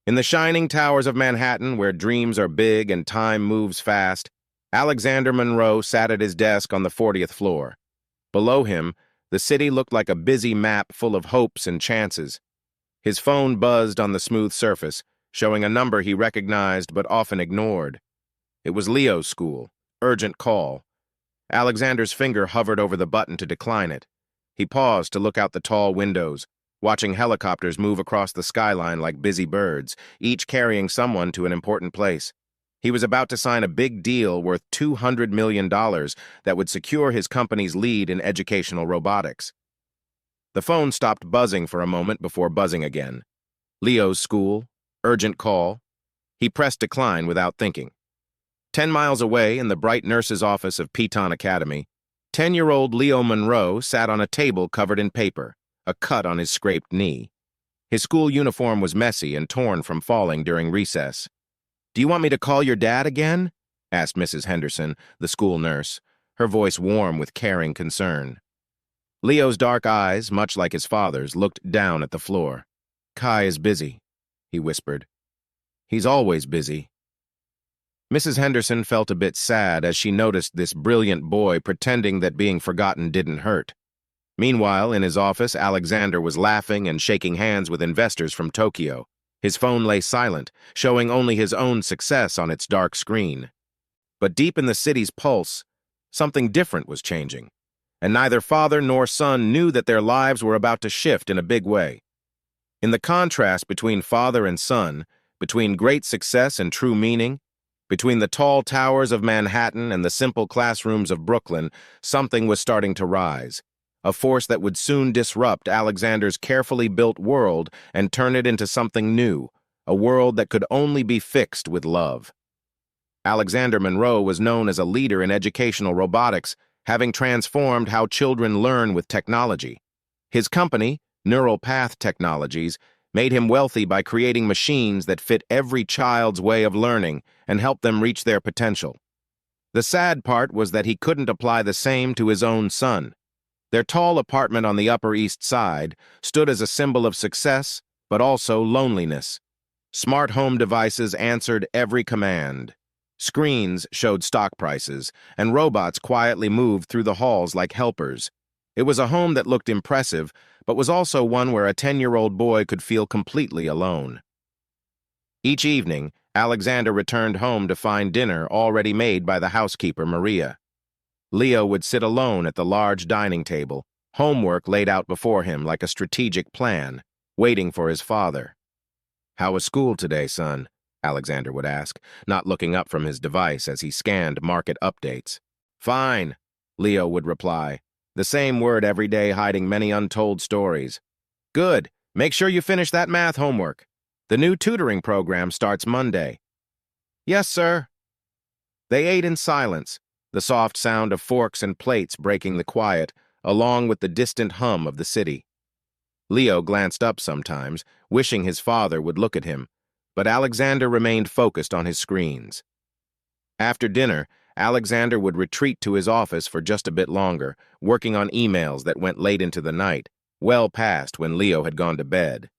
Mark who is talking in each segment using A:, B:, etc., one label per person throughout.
A: In the shining towers of Manhattan, where dreams are big and time moves fast, Alexander Monroe sat at his desk on the 40th floor. Below him, the city looked like a busy map full of hopes and chances. His phone buzzed on the smooth surface, showing a number he recognized but often ignored. It was Leo's school. Urgent call. Alexander's finger hovered over the button to decline it. He paused to look out the tall windows, watching helicopters move across the skyline like busy birds, each carrying someone to an important place. He was about to sign a big deal worth $200 million that would secure his company's lead in educational robotics. The phone stopped buzzing for a moment before buzzing again. Leo's school, urgent call. He pressed decline without thinking. 10 miles away in the bright nurse's office of Piton Academy, 10-year-old Leo Monroe sat on a table covered in paper, a cut on his scraped knee. His school uniform was messy and torn from falling during recess. "Do you want me to call your dad again?" asked Mrs. Henderson, the school nurse, her voice warm with caring concern. Leo's dark eyes, much like his father's, looked down at the floor. "Kai is busy," he whispered. "He's always busy." Mrs. Henderson felt a bit sad as she noticed this brilliant boy pretending that being forgotten didn't hurt. Meanwhile, in his office, Alexander was laughing and shaking hands with investors from Tokyo. His phone lay silent, showing only his own success on its dark screen. But deep in the city's pulse, something different was changing, and neither father nor son knew that their lives were about to shift in a big way. In the contrast between father and son, between great success and true meaning, between the tall towers of Manhattan and the simple classrooms of Brooklyn, something was starting to rise, a force that would soon disrupt Alexander's carefully built world and turn it into something new, a world that could only be fixed with love. Alexander Monroe was known as a leader in educational robotics, having transformed how children learn with technology. His company, Neural Path Technologies, made him wealthy by creating machines that fit every child's way of learning and help them reach their potential. The sad part was that he couldn't apply the same to his own son. Their tall apartment on the Upper East Side stood as a symbol of success, but also loneliness. Smart home devices answered every command. Screens showed stock prices, and robots quietly moved through the halls like helpers. It was a home that looked impressive, but was also one where a 10-year-old boy could feel completely alone. Each evening, Alexander returned home to find dinner already made by the housekeeper, Maria. Leo would sit alone at the large dining table, homework laid out before him like a strategic plan, waiting for his father. "How was school today, son?" Alexander would ask, not looking up from his device as he scanned market updates. "Fine," Leo would reply, the same word every day hiding many untold stories. "Good. Make sure you finish that math homework. The new tutoring program starts Monday." "Yes, sir." They ate in silence, the soft sound of forks and plates breaking the quiet, along with the distant hum of the city. Leo glanced up sometimes, wishing his father would look at him, but Alexander remained focused on his screens. After dinner, Alexander would retreat to his office for just a bit longer, working on emails that went late into the night, well past when Leo had gone to bed.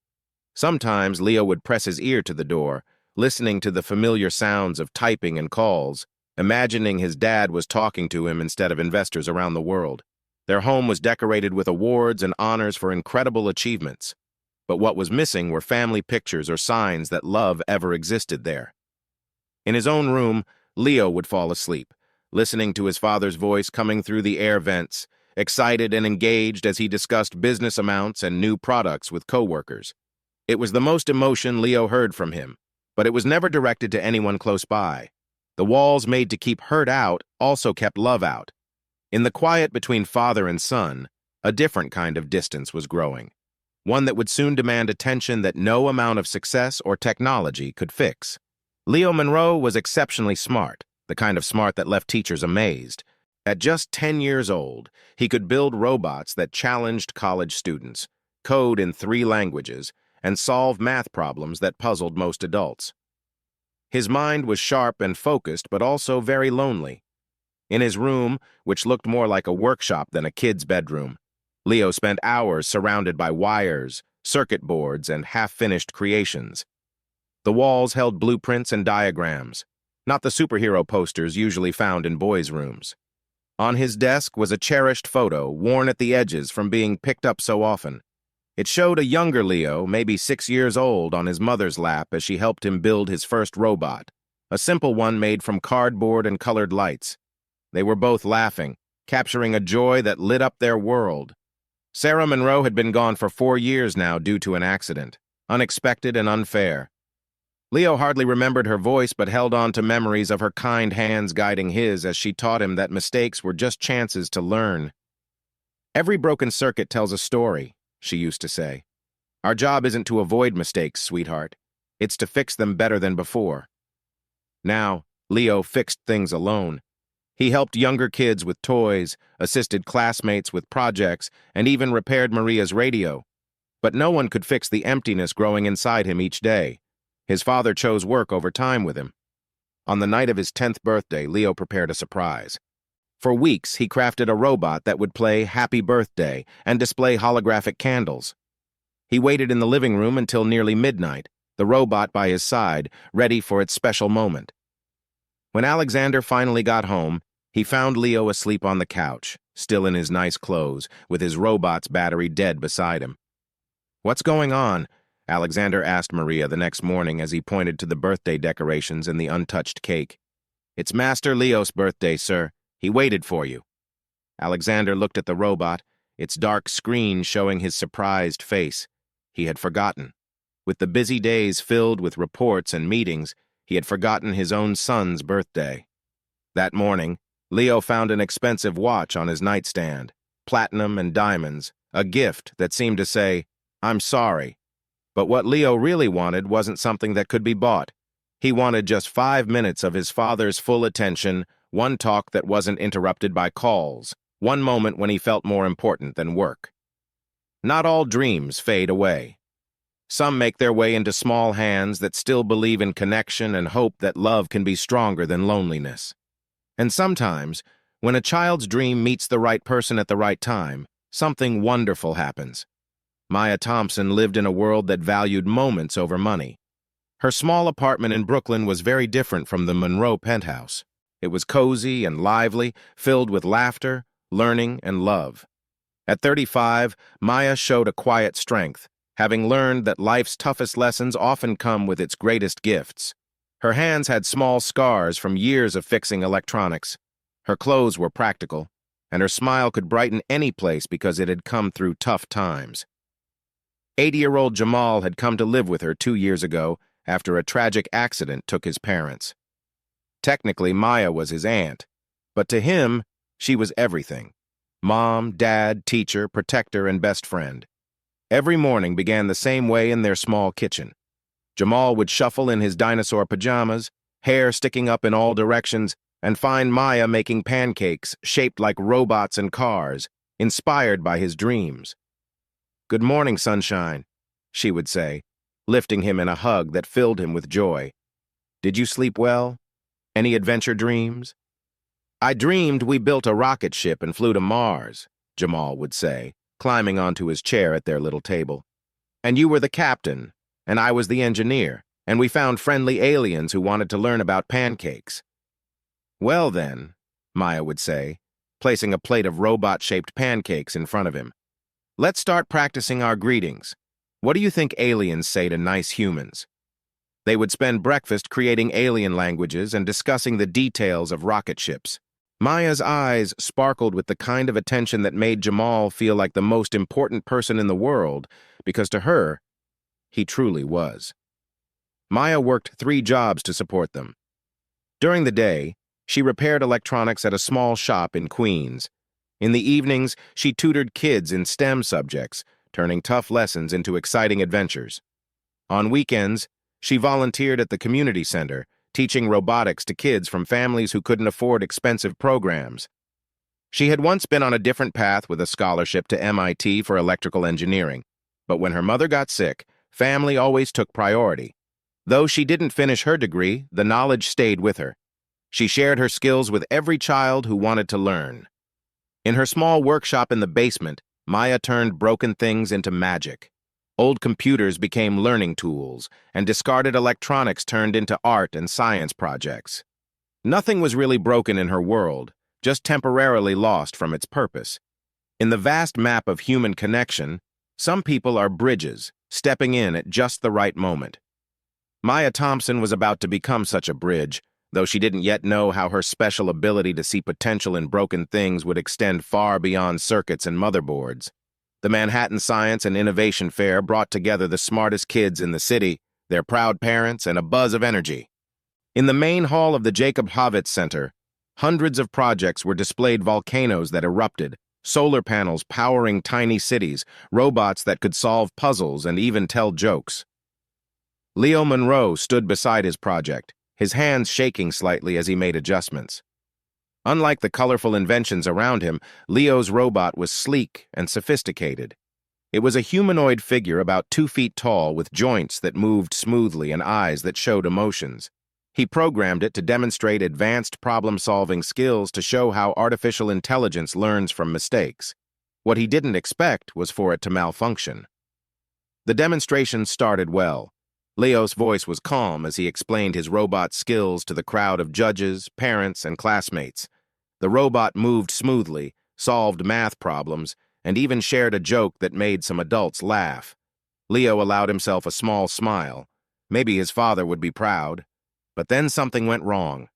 A: Sometimes Leo would press his ear to the door, listening to the familiar sounds of typing and calls, imagining his dad was talking to him instead of investors around the world. Their home was decorated with awards and honors for incredible achievements. But what was missing were family pictures or signs that love ever existed there. In his own room, Leo would fall asleep, listening to his father's voice coming through the air vents, excited and engaged as he discussed business amounts and new products with coworkers. It was the most emotion Leo heard from him, but it was never directed to anyone close by. The walls made to keep hurt out also kept love out. In the quiet between father and son, a different kind of distance was growing, one that would soon demand attention that no amount of success or technology could fix. Leo Monroe was exceptionally smart, the kind of smart that left teachers amazed. At just 10 years old, he could build robots that challenged college students, code in 3 languages, and solve math problems that puzzled most adults. His mind was sharp and focused, but also very lonely. In his room, which looked more like a workshop than a kid's bedroom, Leo spent hours surrounded by wires, circuit boards, and half-finished creations. The walls held blueprints and diagrams, not the superhero posters usually found in boys' rooms. On his desk was a cherished photo, worn at the edges from being picked up so often. It showed a younger Leo, maybe 6 years old, on his mother's lap as she helped him build his first robot, a simple one made from cardboard and colored lights. They were both laughing, capturing a joy that lit up their world. Sarah Monroe had been gone for 4 years now due to an accident, unexpected and unfair. Leo hardly remembered her voice but held on to memories of her kind hands guiding his as she taught him that mistakes were just chances to learn. "Every broken circuit tells a story," she used to say. "Our job isn't to avoid mistakes, sweetheart. It's to fix them better than before." Now, Leo fixed things alone. He helped younger kids with toys, assisted classmates with projects, and even repaired Maria's radio. But no one could fix the emptiness growing inside him each day. His father chose work over time with him. On the night of his 10th birthday, Leo prepared a surprise. For weeks, he crafted a robot that would play Happy Birthday and display holographic candles. He waited in the living room until nearly midnight, the robot by his side, ready for its special moment. When Alexander finally got home, he found Leo asleep on the couch, still in his nice clothes, with his robot's battery dead beside him. "What's going on?" Alexander asked Maria the next morning as he pointed to the birthday decorations and the untouched cake. "It's Master Leo's birthday, sir. He waited for you." Alexander looked at the robot, its dark screen showing his surprised face. He had forgotten. With the busy days filled with reports and meetings, he had forgotten his own son's birthday. That morning, Leo found an expensive watch on his nightstand, platinum and diamonds, a gift that seemed to say, "I'm sorry." But what Leo really wanted wasn't something that could be bought. He wanted just 5 minutes of his father's full attention, one talk that wasn't interrupted by calls, one moment when he felt more important than work. Not all dreams fade away. Some make their way into small hands that still believe in connection and hope that love can be stronger than loneliness. And sometimes, when a child's dream meets the right person at the right time, something wonderful happens. Maya Thompson lived in a world that valued moments over money. Her small apartment in Brooklyn was very different from the Monroe penthouse. It was cozy and lively, filled with laughter, learning, and love. At 35, Maya showed a quiet strength, having learned that life's toughest lessons often come with its greatest gifts. Her hands had small scars from years of fixing electronics. Her clothes were practical, and her smile could brighten any place because it had come through tough times. 80-year-old Jamal had come to live with her 2 years ago after a tragic accident took his parents. Technically, Maya was his aunt, but to him, she was everything. Mom, dad, teacher, protector, and best friend. Every morning began the same way in their small kitchen. Jamal would shuffle in his dinosaur pajamas, hair sticking up in all directions, and find Maya making pancakes shaped like robots and cars, inspired by his dreams. "Good morning, sunshine," she would say, lifting him in a hug that filled him with joy. "Did you sleep well? Any adventure dreams?" "I dreamed we built a rocket ship and flew to Mars," Jamal would say, climbing onto his chair at their little table. "And you were the captain, and I was the engineer, and we found friendly aliens who wanted to learn about pancakes." "Well then," Maya would say, placing a plate of robot-shaped pancakes in front of him, "let's start practicing our greetings. What do you think aliens say to nice humans?" They would spend breakfast creating alien languages and discussing the details of rocket ships. Maya's eyes sparkled with the kind of attention that made Jamal feel like the most important person in the world, because to her, he truly was. Maya worked 3 jobs to support them. During the day, she repaired electronics at a small shop in Queens. In the evenings, she tutored kids in STEM subjects, turning tough lessons into exciting adventures. On weekends, she volunteered at the community center, teaching robotics to kids from families who couldn't afford expensive programs. She had once been on a different path with a scholarship to MIT for electrical engineering, but when her mother got sick, family always took priority. Though she didn't finish her degree, the knowledge stayed with her. She shared her skills with every child who wanted to learn. In her small workshop in the basement, Maya turned broken things into magic. Old computers became learning tools, and discarded electronics turned into art and science projects. Nothing was really broken in her world, just temporarily lost from its purpose. In the vast map of human connection, some people are bridges, stepping in at just the right moment. Maya Thompson was about to become such a bridge, though she didn't yet know how her special ability to see potential in broken things would extend far beyond circuits and motherboards. The Manhattan Science and Innovation Fair brought together the smartest kids in the city, their proud parents, and a buzz of energy. In the main hall of the Jacob Havitz Center, hundreds of projects were displayed: volcanoes that erupted, solar panels powering tiny cities, robots that could solve puzzles and even tell jokes. Leo Monroe stood beside his project, his hands shaking slightly as he made adjustments. Unlike the colorful inventions around him, Leo's robot was sleek and sophisticated. It was a humanoid figure about 2 feet tall with joints that moved smoothly and eyes that showed emotions. He programmed it to demonstrate advanced problem-solving skills to show how artificial intelligence learns from mistakes. What he didn't expect was for it to malfunction. The demonstration started well. Leo's voice was calm as he explained his robot's skills to the crowd of judges, parents, and classmates. The robot moved smoothly, solved math problems, and even shared a joke that made some adults laugh. Leo allowed himself a small smile. Maybe his father would be proud. But then something went wrong.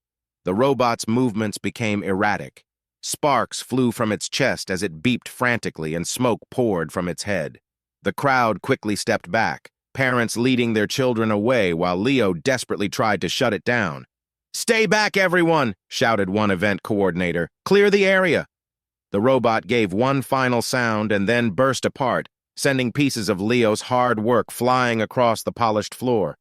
A: The robot's movements became erratic. Sparks flew from its chest as it beeped frantically, and smoke poured from its head. The crowd quickly stepped back, parents leading their children away while Leo desperately tried to shut it down. "Stay back, everyone!" shouted one event coordinator. "Clear the area!" The robot gave one final sound and then burst apart, sending pieces of Leo's hard work flying across the polished floor.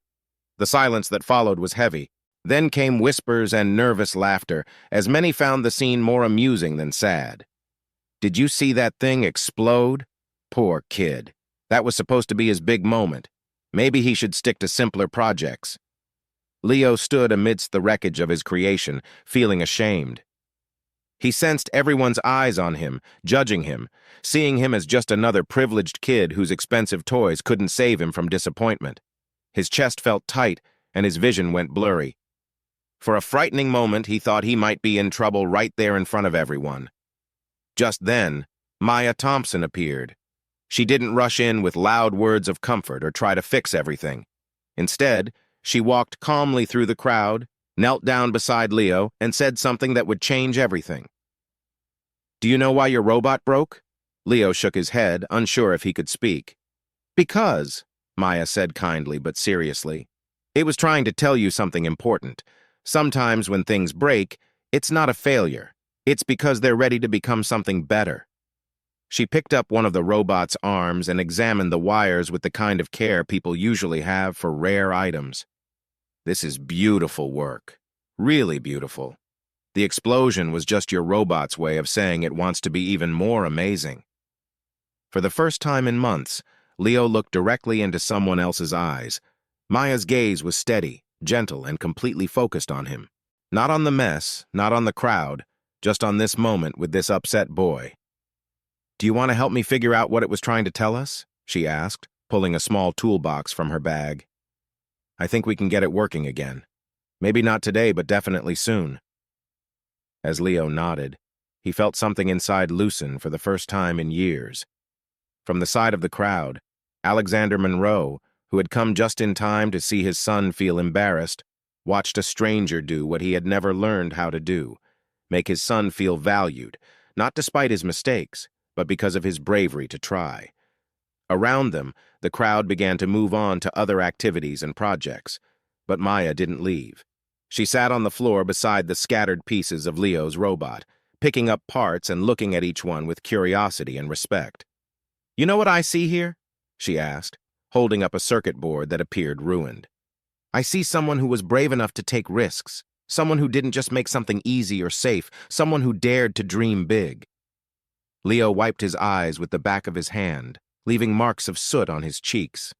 A: The silence that followed was heavy. Then came whispers and nervous laughter, as many found the scene more amusing than sad. "Did you see that thing explode? Poor kid. That was supposed to be his big moment. Maybe he should stick to simpler projects." Leo stood amidst the wreckage of his creation, feeling ashamed. He sensed everyone's eyes on him, judging him, seeing him as just another privileged kid whose expensive toys couldn't save him from disappointment. His chest felt tight, and his vision went blurry. For a frightening moment, he thought he might be in trouble right there in front of everyone. Just then, Maya Thompson appeared. She didn't rush in with loud words of comfort or try to fix everything. Instead, she walked calmly through the crowd, knelt down beside Leo, and said something that would change everything. "Do you know why your robot broke?" Leo shook his head, unsure if he could speak. "Because," Maya said kindly but seriously, "it was trying to tell you something important. Sometimes when things break, it's not a failure. It's because they're ready to become something better." She picked up one of the robot's arms and examined the wires with the kind of care people usually have for rare items. "This is beautiful work. Really beautiful. The explosion was just your robot's way of saying it wants to be even more amazing." For the first time in months, Leo looked directly into someone else's eyes. Maya's gaze was steady, gentle, and completely focused on him. Not on the mess, not on the crowd, just on this moment with this upset boy. "Do you want to help me figure out what it was trying to tell us?" she asked, pulling a small toolbox from her bag. "I think we can get it working again. Maybe not today, but definitely soon." As Leo nodded, he felt something inside loosen for the first time in years. From the side of the crowd, Alexander Monroe, who had come just in time to see his son feel embarrassed, watched a stranger do what he had never learned how to do: make his son feel valued, not despite his mistakes, but because of his bravery to try. Around them, the crowd began to move on to other activities and projects, but Maya didn't leave. She sat on the floor beside the scattered pieces of Leo's robot, picking up parts and looking at each one with curiosity and respect. "You know what I see here?" she asked, holding up a circuit board that appeared ruined. "I see someone who was brave enough to take risks, someone who didn't just make something easy or safe, someone who dared to dream big." Leo wiped his eyes with the back of his hand, leaving marks of soot on his cheeks.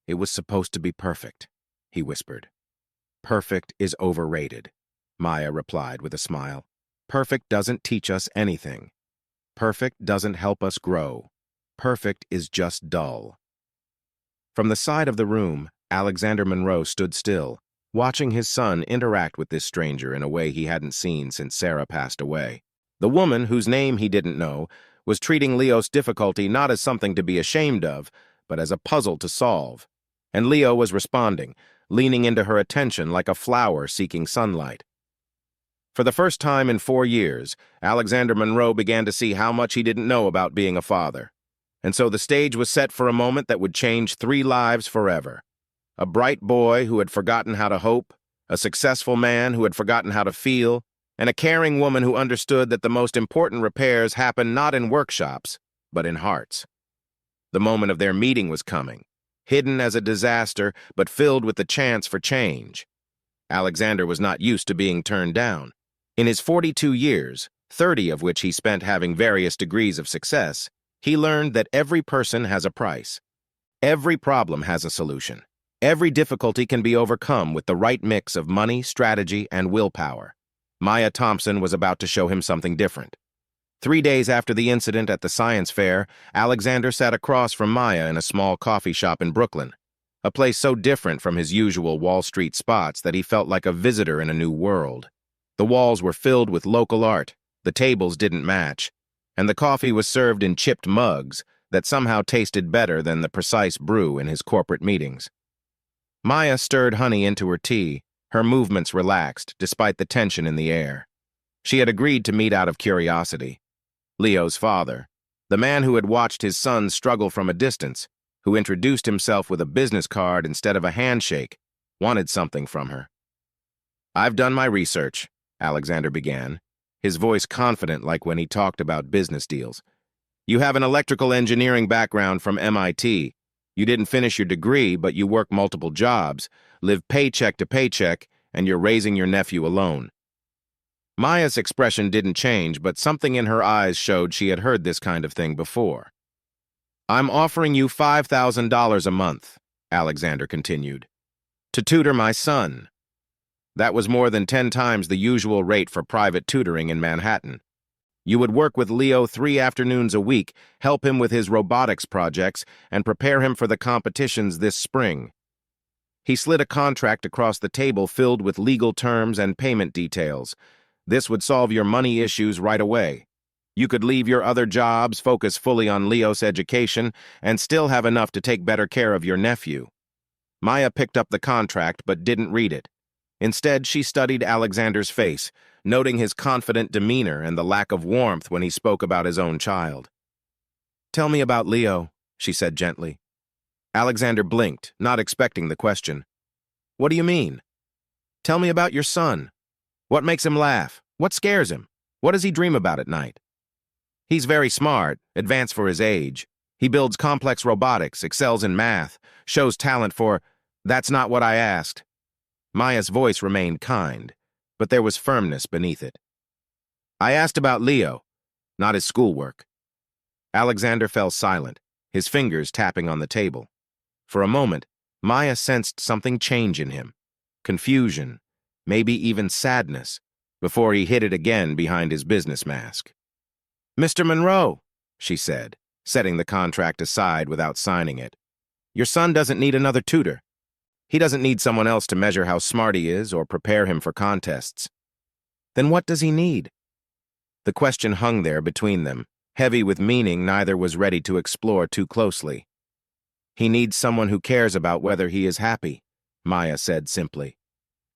A: "It was supposed to be perfect," he whispered. "Perfect is overrated," Maya replied with a smile. "Perfect doesn't teach us anything. Perfect doesn't help us grow. Perfect is just dull." From the side of the room, Alexander Monroe stood still, watching his son interact with this stranger in a way he hadn't seen since Sarah passed away. The woman, whose name he didn't know, was treating Leo's difficulty not as something to be ashamed of, but as a puzzle to solve. And Leo was responding, leaning into her attention like a flower seeking sunlight. For the first time in 4 years, Alexander Monroe began to see how much he didn't know about being a father. And so the stage was set for a moment that would change 3 lives forever. A bright boy who had forgotten how to hope, a successful man who had forgotten how to feel, and a caring woman who understood that the most important repairs happen not in workshops, but in hearts. The moment of their meeting was coming, hidden as a disaster, but filled with the chance for change. Alexander was not used to being turned down. In his 42 years, 30 of which he spent having various degrees of success, he learned that every person has a price. Every problem has a solution. Every difficulty can be overcome with the right mix of money, strategy, and willpower. Maya Thompson was about to show him something different. 3 days after the incident at the science fair, Alexander sat across from Maya in a small coffee shop in Brooklyn, a place so different from his usual Wall Street spots that he felt like a visitor in a new world. The walls were filled with local art, the tables didn't match, and the coffee was served in chipped mugs that somehow tasted better than the precise brew in his corporate meetings. Maya stirred honey into her tea, her movements relaxed despite the tension in the air. She had agreed to meet out of curiosity. Leo's father, the man who had watched his son struggle from a distance, who introduced himself with a business card instead of a handshake, wanted something from her. "I've done my research," Alexander began, his voice confident like when he talked about business deals. "You have an electrical engineering background from MIT. You didn't finish your degree, but you work multiple jobs, live paycheck to paycheck, and you're raising your nephew alone." Maya's expression didn't change, but something in her eyes showed she had heard this kind of thing before. "I'm offering you $5,000 a month," Alexander continued, "to tutor my son." That was more than 10 times the usual rate for private tutoring in Manhattan. You would work with Leo 3 afternoons a week, help him with his robotics projects, and prepare him for the competitions this spring. He slid a contract across the table filled with legal terms and payment details. This would solve your money issues right away. You could leave your other jobs, focus fully on Leo's education, and still have enough to take better care of your nephew. Maya picked up the contract but didn't read it. Instead, she studied Alexander's face, noting his confident demeanor and the lack of warmth when he spoke about his own child. "Tell me about Leo," she said gently. Alexander blinked, not expecting the question. "What do you mean? Tell me about your son. What makes him laugh? What scares him? What does he dream about at night?" "He's very smart, advanced for his age. He builds complex robotics, excels in math, shows talent for—" "That's not what I asked." Maya's voice remained kind, but there was firmness beneath it. "I asked about Leo, not his schoolwork." Alexander fell silent, his fingers tapping on the table. For a moment, Maya sensed something change in him. Confusion, maybe even sadness, before he hid it again behind his business mask. "Mr. Monroe," she said, setting the contract aside without signing it, "your son doesn't need another tutor. He doesn't need someone else to measure how smart he is or prepare him for contests. Then what does he need?" The question hung there between them, heavy with meaning neither was ready to explore too closely. "He needs someone who cares about whether he is happy," Maya said simply.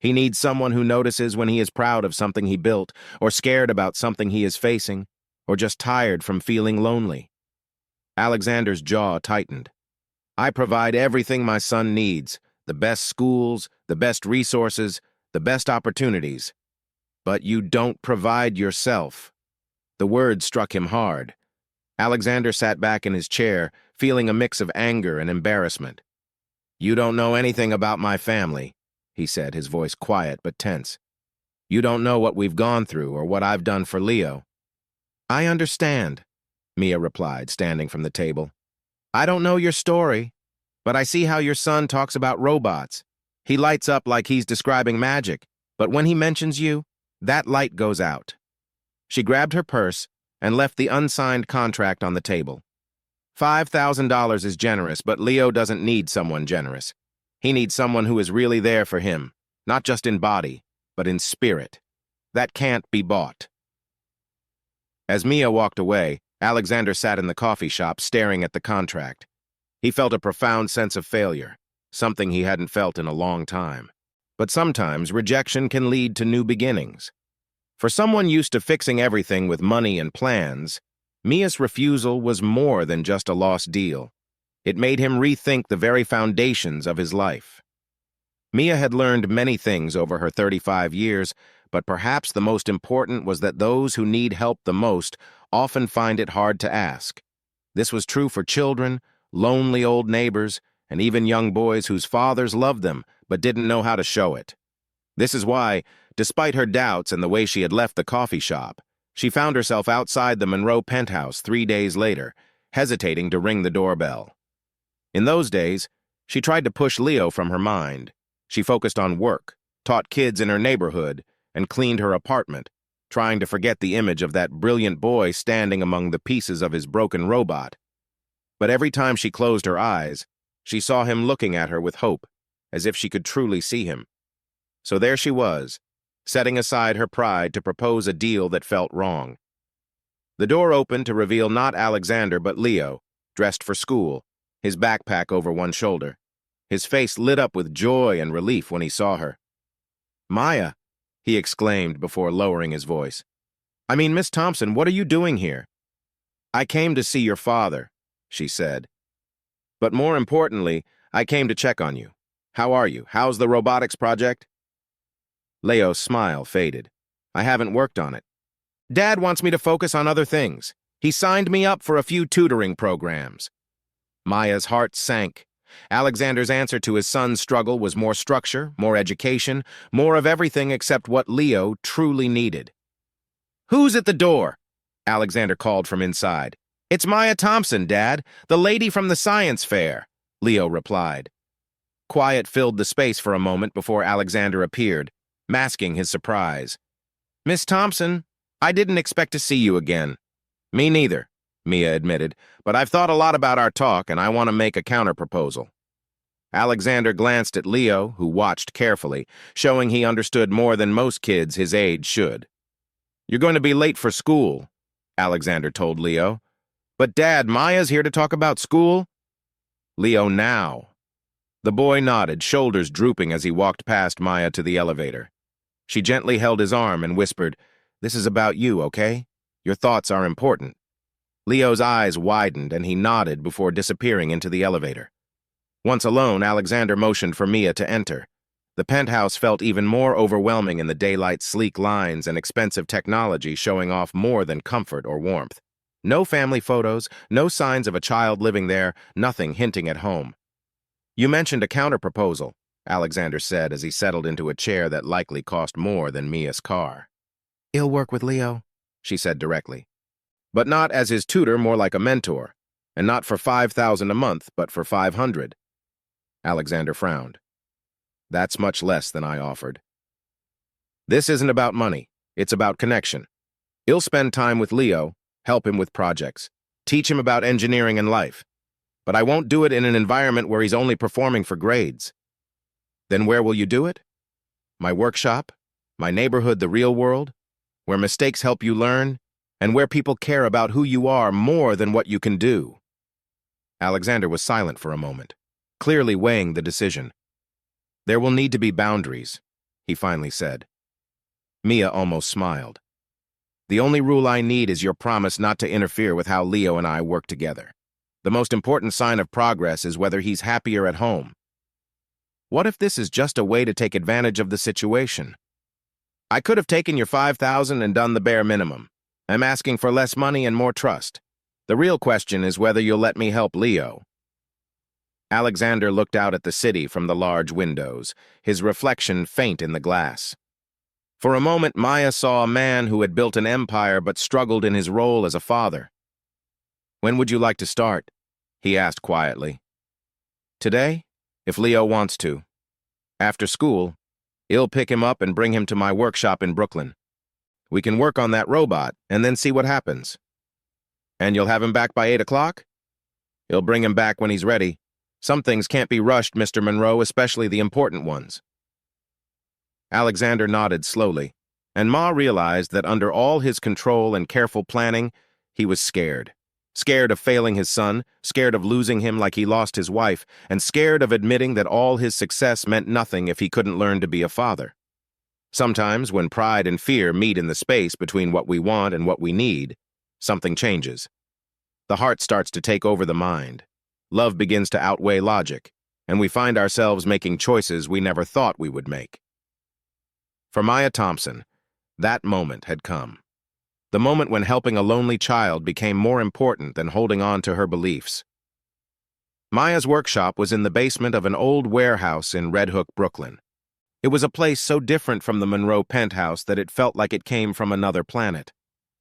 A: "He needs someone who notices when he is proud of something he built, or scared about something he is facing, or just tired from feeling lonely." Alexander's jaw tightened. "I provide everything my son needs, the best schools, the best resources, the best opportunities. But you don't provide yourself." The word struck him hard. Alexander sat back in his chair, feeling a mix of anger and embarrassment. "You don't know anything about my family," he said, his voice quiet but tense. "You don't know what we've gone through or what I've done for Leo." "I understand," Mia replied, standing from the table. "I don't know your story, but I see how your son talks about robots. He lights up like he's describing magic, but when he mentions you, that light goes out." She grabbed her purse and left the unsigned contract on the table. $5,000 is generous, but Leo doesn't need someone generous. He needs someone who is really there for him, not just in body, but in spirit. That can't be bought. As Mia walked away, Alexander sat in the coffee shop staring at the contract. He felt a profound sense of failure, something he hadn't felt in a long time. But sometimes rejection can lead to new beginnings. For someone used to fixing everything with money and plans, Mia's refusal was more than just a lost deal. It made him rethink the very foundations of his life. Mia had learned many things over her 35 years, but perhaps the most important was that those who need help the most often find it hard to ask. This was true for children, lonely old neighbors, and even young boys whose fathers loved them but didn't know how to show it. This is why, despite her doubts and the way she had left the coffee shop, she found herself outside the Monroe penthouse 3 days later, hesitating to ring the doorbell. In those days, she tried to push Leo from her mind. She focused on work, taught kids in her neighborhood, and cleaned her apartment, trying to forget the image of that brilliant boy standing among the pieces of his broken robot. But every time she closed her eyes, she saw him looking at her with hope, as if she could truly see him. So there she was, setting aside her pride to propose a deal that felt wrong. The door opened to reveal not Alexander but Leo, dressed for school, his backpack over one shoulder. His face lit up with joy and relief when he saw her. "Maya," he exclaimed before lowering his voice. "I mean, Miss Thompson, what are you doing here?" "I came to see your father," she said. "But more importantly, I came to check on you. How are you? How's the robotics project?" Leo's smile faded. "I haven't worked on it. Dad wants me to focus on other things. He signed me up for a few tutoring programs." Maya's heart sank. Alexander's answer to his son's struggle was more structure, more education, more of everything except what Leo truly needed. "Who's at the door?" Alexander called from inside. "It's Maya Thompson, Dad, the lady from the science fair," Leo replied. Quiet filled the space for a moment before Alexander appeared, masking his surprise. "Miss Thompson, I didn't expect to see you again." "Me neither," Mia admitted, "but I've thought a lot about our talk and I want to make a counterproposal." Alexander glanced at Leo, who watched carefully, showing he understood more than most kids his age should. "You're going to be late for school," Alexander told Leo. "But Dad, Maya's here to talk about school?" "Leo, now." The boy nodded, shoulders drooping as he walked past Maya to the elevator. She gently held his arm and whispered, "This is about you, okay? Your thoughts are important." Leo's eyes widened and he nodded before disappearing into the elevator. Once alone, Alexander motioned for Mia to enter. The penthouse felt even more overwhelming in the daylight's sleek lines and expensive technology showing off more than comfort or warmth. No family photos, no signs of a child living there, nothing hinting at home. "You mentioned a counterproposal," Alexander said as he settled into a chair that likely cost more than Mia's car. "He'll work with Leo," she said directly. "But not as his tutor, more like a mentor. And not for $5,000 a month, but for $500. Alexander frowned. "That's much less than I offered." "This isn't about money. It's about connection. He'll spend time with Leo, help him with projects, teach him about engineering and life. But I won't do it in an environment where he's only performing for grades." "Then where will you do it?" "My workshop, my neighborhood, the real world, where mistakes help you learn, and where people care about who you are more than what you can do." Alexander was silent for a moment, clearly weighing the decision. "There will need to be boundaries," he finally said. Mia almost smiled. "The only rule I need is your promise not to interfere with how Leo and I work together. The most important sign of progress is whether he's happier at home." "What if this is just a way to take advantage of the situation?" "I could have taken your $5,000 and done the bare minimum. I'm asking for less money and more trust. The real question is whether you'll let me help Leo." Alexander looked out at the city from the large windows, his reflection faint in the glass. For a moment, Maya saw a man who had built an empire but struggled in his role as a father. "When would you like to start?" he asked quietly. "Today, if Leo wants to. After school, I'll pick him up and bring him to my workshop in Brooklyn. We can work on that robot and then see what happens." "And you'll have him back by 8 o'clock?" He'll bring him back when he's ready. Some things can't be rushed, Mr. Monroe, especially the important ones. Alexander nodded slowly, and Ma realized that under all his control and careful planning, he was scared. Scared of failing his son, scared of losing him like he lost his wife, and scared of admitting that all his success meant nothing if he couldn't learn to be a father. Sometimes, when pride and fear meet in the space between what we want and what we need, something changes. The heart starts to take over the mind. Love begins to outweigh logic, and we find ourselves making choices we never thought we would make. For Maya Thompson, that moment had come. The moment when helping a lonely child became more important than holding on to her beliefs. Maya's workshop was in the basement of an old warehouse in Red Hook, Brooklyn. It was a place so different from the Monroe penthouse that it felt like it came from another planet.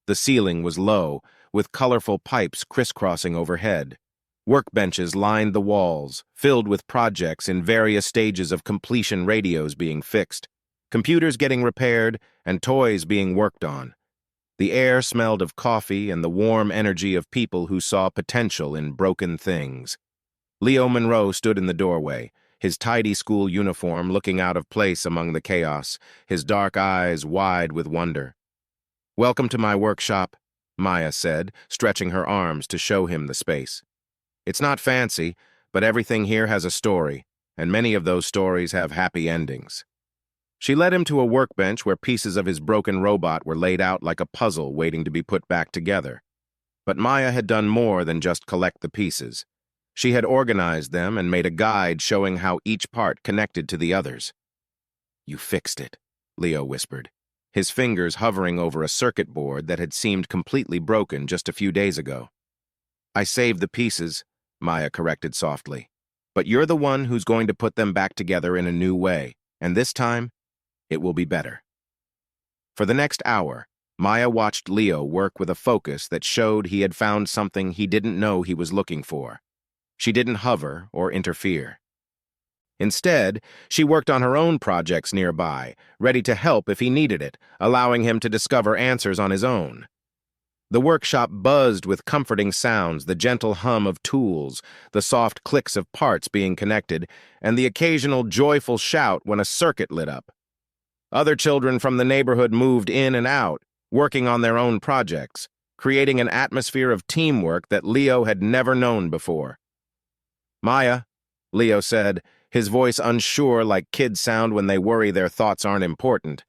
A: The ceiling was low, with colorful pipes crisscrossing overhead. Workbenches lined the walls, filled with projects in various stages of completion, radios being fixed, computers getting repaired, and toys being worked on. The air smelled of coffee and the warm energy of people who saw potential in broken things. Leo Monroe stood in the doorway, his tidy school uniform looking out of place among the chaos, his dark eyes wide with wonder. "Welcome to my workshop," Maya said, stretching her arms to show him the space. "It's not fancy, but everything here has a story, and many of those stories have happy endings." She led him to a workbench where pieces of his broken robot were laid out like a puzzle waiting to be put back together. But Maya had done more than just collect the pieces. She had organized them and made a guide showing how each part connected to the others. "You fixed it," Leo whispered, his fingers hovering over a circuit board that had seemed completely broken just a few days ago. "I saved the pieces," Maya corrected softly, "but you're the one who's going to put them back together in a new way, and this time, it will be better." For the next hour, Maya watched Leo work with a focus that showed he had found something he didn't know he was looking for. She didn't hover or interfere. Instead, she worked on her own projects nearby, ready to help if he needed it, allowing him to discover answers on his own. The workshop buzzed with comforting sounds, the gentle hum of tools, the soft clicks of parts being connected, and the occasional joyful shout when a circuit lit up. Other children from the neighborhood moved in and out, working on their own projects, creating an atmosphere of teamwork that Leo had never known before. "Maya," Leo said, his voice unsure like kids sound when they worry their thoughts aren't important.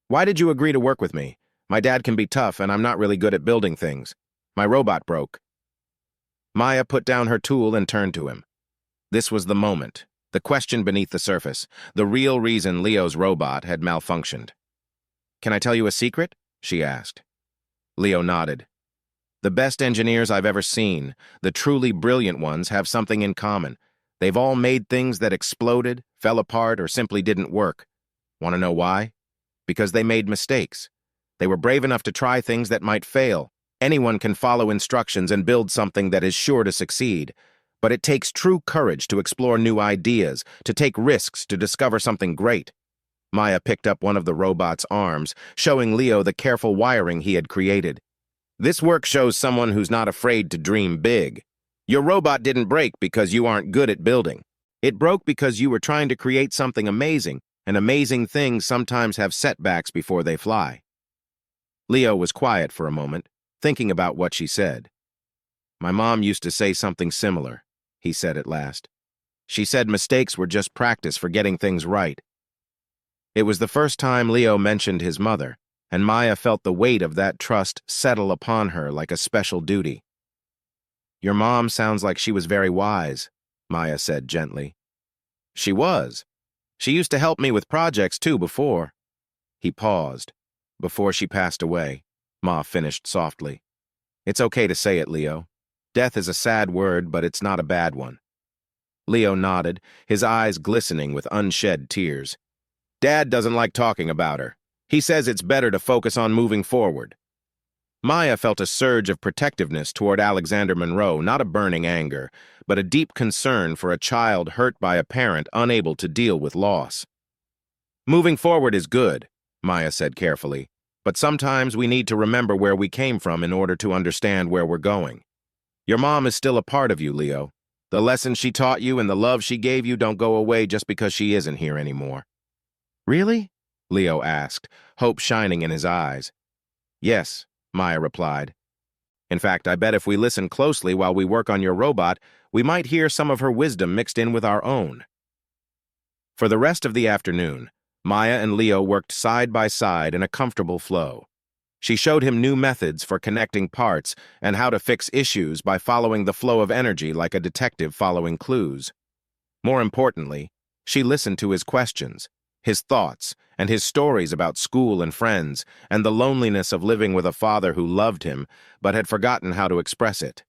A: "Why did you agree to work with me? My dad can be tough, and I'm not really good at building things. My robot broke." Maya put down her tool and turned to him. This was the moment, the question beneath the surface, the real reason Leo's robot had malfunctioned. "Can I tell you a secret?" she asked. Leo nodded. "The best engineers I've ever seen, the truly brilliant ones, have something in common. They've all made things that exploded, fell apart, or simply didn't work. Want to know why? Because they made mistakes. They were brave enough to try things that might fail. Anyone can follow instructions and build something that is sure to succeed. But it takes true courage to explore new ideas, to take risks, to discover something great." Maya picked up one of the robot's arms, showing Leo the careful wiring he had created. "This work shows someone who's not afraid to dream big. Your robot didn't break because you aren't good at building. It broke because you were trying to create something amazing, and amazing things sometimes have setbacks before they fly." Leo was quiet for a moment, thinking about what she said. "My mom used to say something similar," he said at last. "She said mistakes were just practice for getting things right." It was the first time Leo mentioned his mother, and Maya felt the weight of that trust settle upon her like a special duty. "Your mom sounds like she was very wise," Maya said gently. "She was. She used to help me with projects too before." He paused. "Before she passed away," Ma finished softly. "It's okay to say it, Leo. Death is a sad word, but it's not a bad one." Leo nodded, his eyes glistening with unshed tears. "Dad doesn't like talking about her. He says it's better to focus on moving forward." Maya felt a surge of protectiveness toward Alexander Monroe, not a burning anger, but a deep concern for a child hurt by a parent unable to deal with loss. "Moving forward is good," Maya said carefully, "but sometimes we need to remember where we came from in order to understand where we're going. Your mom is still a part of you, Leo. The lessons she taught you and the love she gave you don't go away just because she isn't here anymore. Really? Leo asked, hope shining in his eyes. Yes, Maya replied. In fact, I bet if we listen closely while we work on your robot, we might hear some of her wisdom mixed in with our own. For the rest of the afternoon, Maya and Leo worked side by side in a comfortable flow. She showed him new methods for connecting parts and how to fix issues by following the flow of energy like a detective following clues. More importantly, she listened to his questions, his thoughts, and his stories about school and friends, and the loneliness of living with a father who loved him but had forgotten how to express it.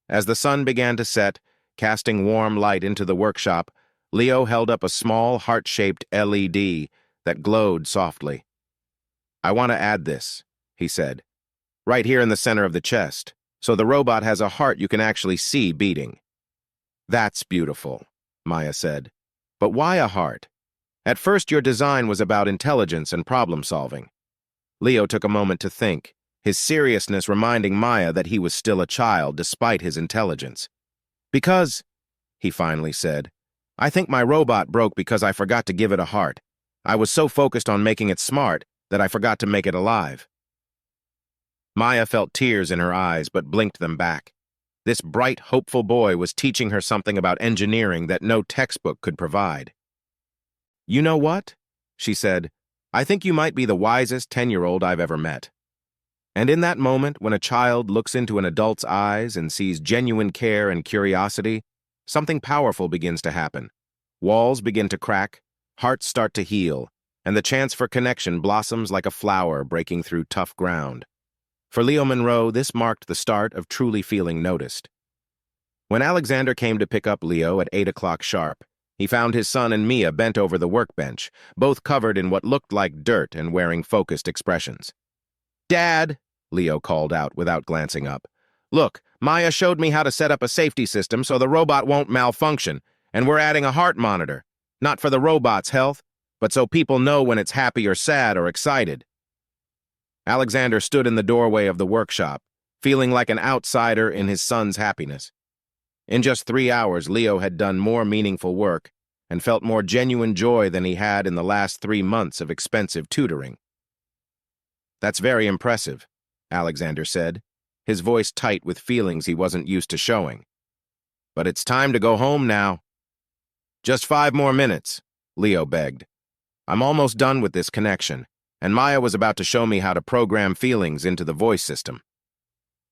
A: As the sun began to set, casting warm light into the workshop, Leo held up a small heart-shaped LED that glowed softly. I want to add this, he said, right here in the center of the chest, so the robot has a heart you can actually see beating. That's beautiful, Maya said. But why a heart? At first, your design was about intelligence and problem-solving. Leo took a moment to think, his seriousness reminding Maya that he was still a child despite his intelligence. Because, he finally said, I think my robot broke because I forgot to give it a heart. I was so focused on making it smart that I forgot to make it alive. Maya felt tears in her eyes but blinked them back. This bright, hopeful boy was teaching her something about engineering that no textbook could provide. You know what? She said, I think you might be the wisest 10-year-old I've ever met. And in that moment, when a child looks into an adult's eyes and sees genuine care and curiosity, something powerful begins to happen. Walls begin to crack, hearts start to heal, and the chance for connection blossoms like a flower breaking through tough ground. For Leo Monroe, this marked the start of truly feeling noticed. When Alexander came to pick up Leo at 8 o'clock sharp, he found his son and Mia bent over the workbench, both covered in what looked like dirt and wearing focused expressions. Dad, Leo called out without glancing up. Look, Maya showed me how to set up a safety system so the robot won't malfunction, and we're adding a heart monitor, not for the robot's health, but so people know when it's happy or sad or excited. Alexander stood in the doorway of the workshop, feeling like an outsider in his son's happiness. In just 3 hours, Leo had done more meaningful work and felt more genuine joy than he had in the last 3 months of expensive tutoring. That's very impressive, Alexander said, his voice tight with feelings he wasn't used to showing. But it's time to go home now. Just 5 more minutes, Leo begged. I'm almost done with this connection, and Maya was about to show me how to program feelings into the voice system.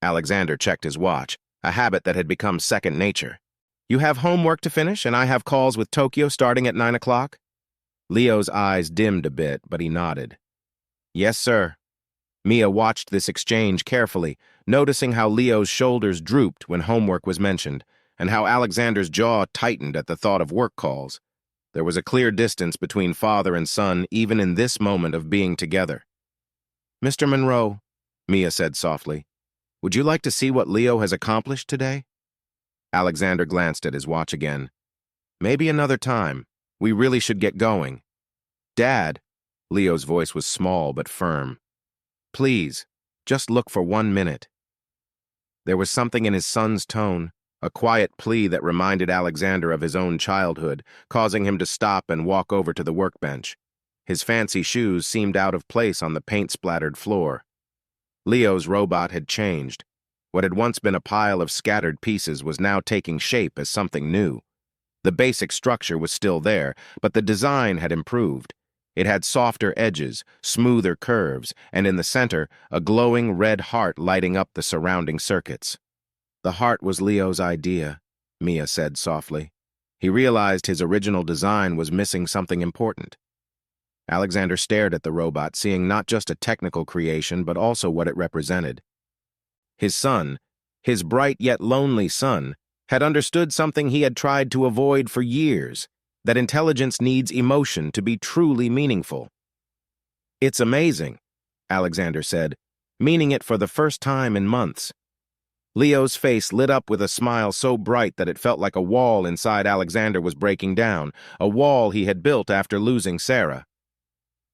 A: Alexander checked his watch, a habit that had become second nature. You have homework to finish, and I have calls with Tokyo starting at 9 o'clock? Leo's eyes dimmed a bit, but he nodded. Yes, sir. Mia watched this exchange carefully, noticing how Leo's shoulders drooped when homework was mentioned, and how Alexander's jaw tightened at the thought of work calls. There was a clear distance between father and son even in this moment of being together. Mr. Monroe, Mia said softly, would you like to see what Leo has accomplished today? Alexander glanced at his watch again. Maybe another time. We really should get going. Dad, Leo's voice was small but firm. Please, just look for 1 minute. There was something in his son's tone, a quiet plea that reminded Alexander of his own childhood, causing him to stop and walk over to the workbench. His fancy shoes seemed out of place on the paint-splattered floor. Leo's robot had changed. What had once been a pile of scattered pieces was now taking shape as something new. The basic structure was still there, but the design had improved. It had softer edges, smoother curves, and in the center, a glowing red heart lighting up the surrounding circuits. The heart was Leo's idea, Mia said softly. He realized his original design was missing something important. Alexander stared at the robot, seeing not just a technical creation, but also what it represented. His son, his bright yet lonely son, had understood something he had tried to avoid for years, that intelligence needs emotion to be truly meaningful. It's amazing, Alexander said, meaning it for the first time in months. Leo's face lit up with a smile so bright that it felt like a wall inside Alexander was breaking down, a wall he had built after losing Sarah.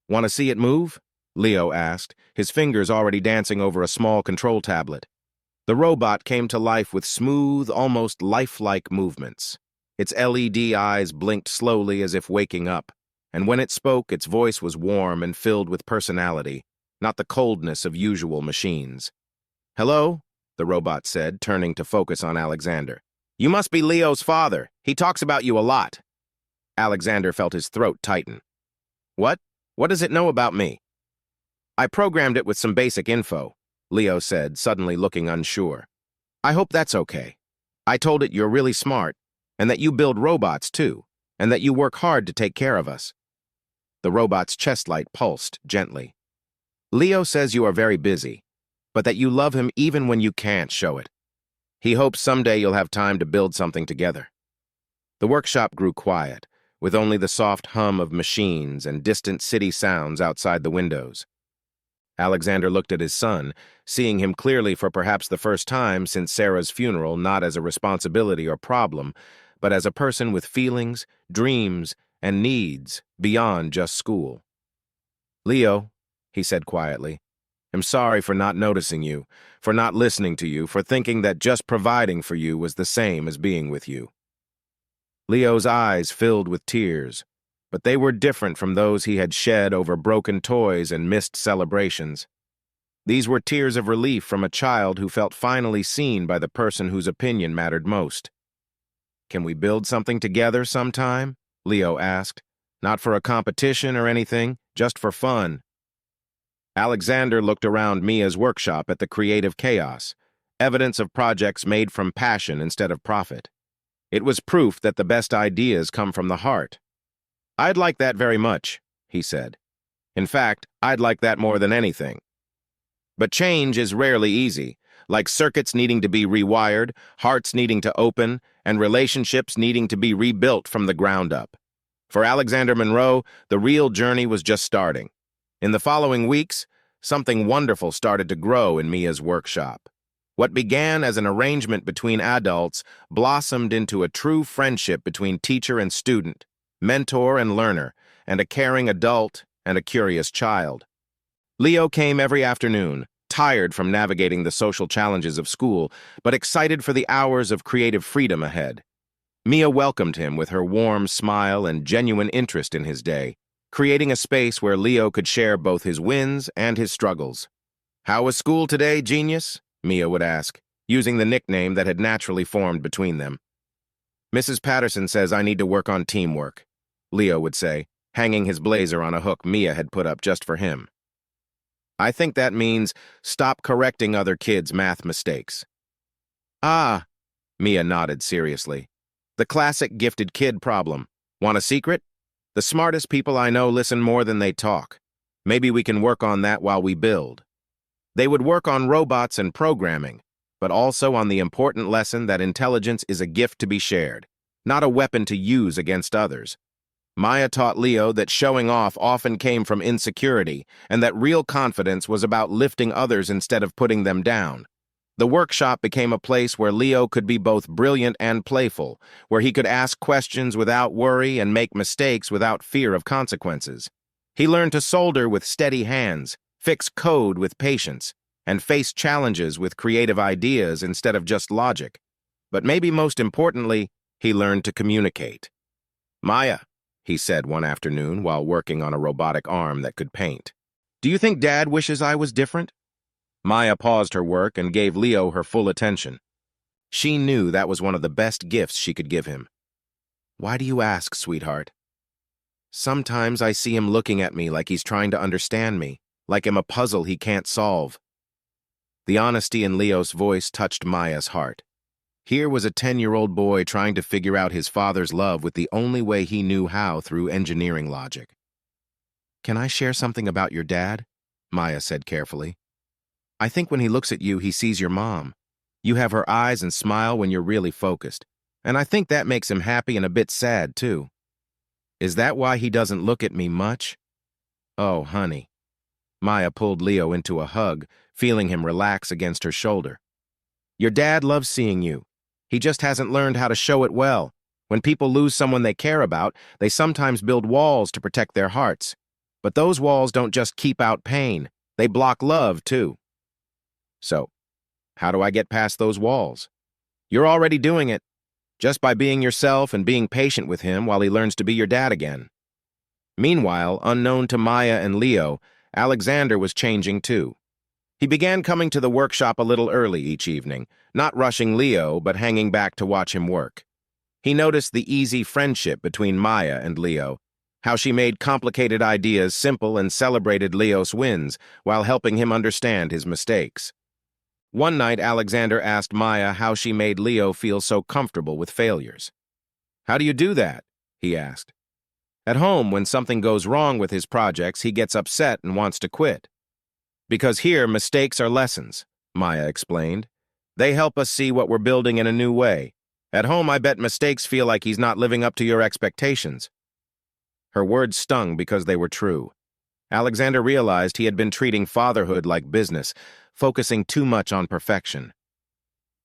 A: Want to see it move? Leo asked, his fingers already dancing over a small control tablet. The robot came to life with smooth, almost lifelike movements. Its LED eyes blinked slowly as if waking up, and when it spoke, its voice was warm and filled with personality, not the coldness of usual machines. "Hello?" the robot said, turning to focus on Alexander. "You must be Leo's father. He talks about you a lot." Alexander felt his throat tighten. "What? What does it know about me?" "I programmed it with some basic info," Leo said, suddenly looking unsure. "I hope that's okay. I told it you're really smart, and that you build robots too, and that you work hard to take care of us." The robot's chest light pulsed gently. "Leo says you are very busy, but that you love him even when you can't show it. He hopes someday you'll have time to build something together." The workshop grew quiet, with only the soft hum of machines and distant city sounds outside the windows. Alexander looked at his son, seeing him clearly for perhaps the first time since Sarah's funeral, not as a responsibility or problem, but as a person with feelings, dreams, and needs beyond just school. "Leo," he said quietly, "I'm sorry for not noticing you, for not listening to you, for thinking that just providing for you was the same as being with you." Leo's eyes filled with tears, but they were different from those he had shed over broken toys and missed celebrations. These were tears of relief from a child who felt finally seen by the person whose opinion mattered most. "Can we build something together sometime?" Leo asked. "Not for a competition or anything, just for fun." Alexander looked around Mia's workshop at the creative chaos, evidence of projects made from passion instead of profit. It was proof that the best ideas come from the heart. "I'd like that very much," he said. "In fact, I'd like that more than anything. But change is rarely easy, like circuits needing to be rewired, hearts needing to open, and relationships needing to be rebuilt from the ground up. For Alexander Monroe, the real journey was just starting. In the following weeks, something wonderful started to grow in Mia's workshop. What began as an arrangement between adults blossomed into a true friendship between teacher and student, mentor and learner, and a caring adult and a curious child. Leo came every afternoon, tired from navigating the social challenges of school, but excited for the hours of creative freedom ahead. Mia welcomed him with her warm smile and genuine interest in his day, creating a space where Leo could share both his wins and his struggles. "How was school today, genius?" Mia would ask, using the nickname that had naturally formed between them. "Mrs. Patterson says I need to work on teamwork," Leo would say, hanging his blazer on a hook Mia had put up just for him. "I think that means stop correcting other kids' math mistakes." "Ah," Mia nodded seriously. "The classic gifted kid problem. Want a secret? The smartest people I know listen more than they talk. Maybe we can work on that while we build." They would work on robots and programming, but also on the important lesson that intelligence is a gift to be shared, not a weapon to use against others. Maya taught Leo that showing off often came from insecurity and that real confidence was about lifting others instead of putting them down. The workshop became a place where Leo could be both brilliant and playful, where he could ask questions without worry and make mistakes without fear of consequences. He learned to solder with steady hands, fix code with patience, and face challenges with creative ideas instead of just logic. But maybe most importantly, he learned to communicate. "Maya," he said one afternoon while working on a robotic arm that could paint, "do you think Dad wishes I was different?" Maya paused her work and gave Leo her full attention. She knew that was one of the best gifts she could give him. "Why do you ask, sweetheart?" "Sometimes I see him looking at me like he's trying to understand me, like I'm a puzzle he can't solve." The honesty in Leo's voice touched Maya's heart. Here was a 10-year-old boy trying to figure out his father's love with the only way he knew how, through engineering logic. "Can I share something about your dad?" Maya said carefully. "I think when he looks at you, he sees your mom. You have her eyes and smile when you're really focused. And I think that makes him happy and a bit sad, too. Is that why he doesn't look at me much?" "Oh, honey." Maya pulled Leo into a hug, feeling him relax against her shoulder. "Your dad loves seeing you. He just hasn't learned how to show it well. When people lose someone they care about, they sometimes build walls to protect their hearts. But those walls don't just keep out pain. They block love, too." "So, How do I get past those walls? You're already doing it, just by being yourself and being patient with him while he learns to be your dad again. Meanwhile, unknown to Maya and Leo, Alexander was changing too. He began coming to the workshop a little early each evening, not rushing Leo, but hanging back to watch him work. He noticed the easy friendship between Maya and Leo, how she made complicated ideas simple and celebrated Leo's wins while helping him understand his mistakes. One night, Alexander asked Maya how she made Leo feel so comfortable with failures. "How do you do that?" he asked. "At home, when something goes wrong with his projects, he gets upset and wants to quit." "Because here, mistakes are lessons," Maya explained. "They help us see what we're building in a new way. At home, I bet mistakes feel like he's not living up to your expectations." Her words stung because they were true. Alexander realized he had been treating fatherhood like business, focusing too much on perfection.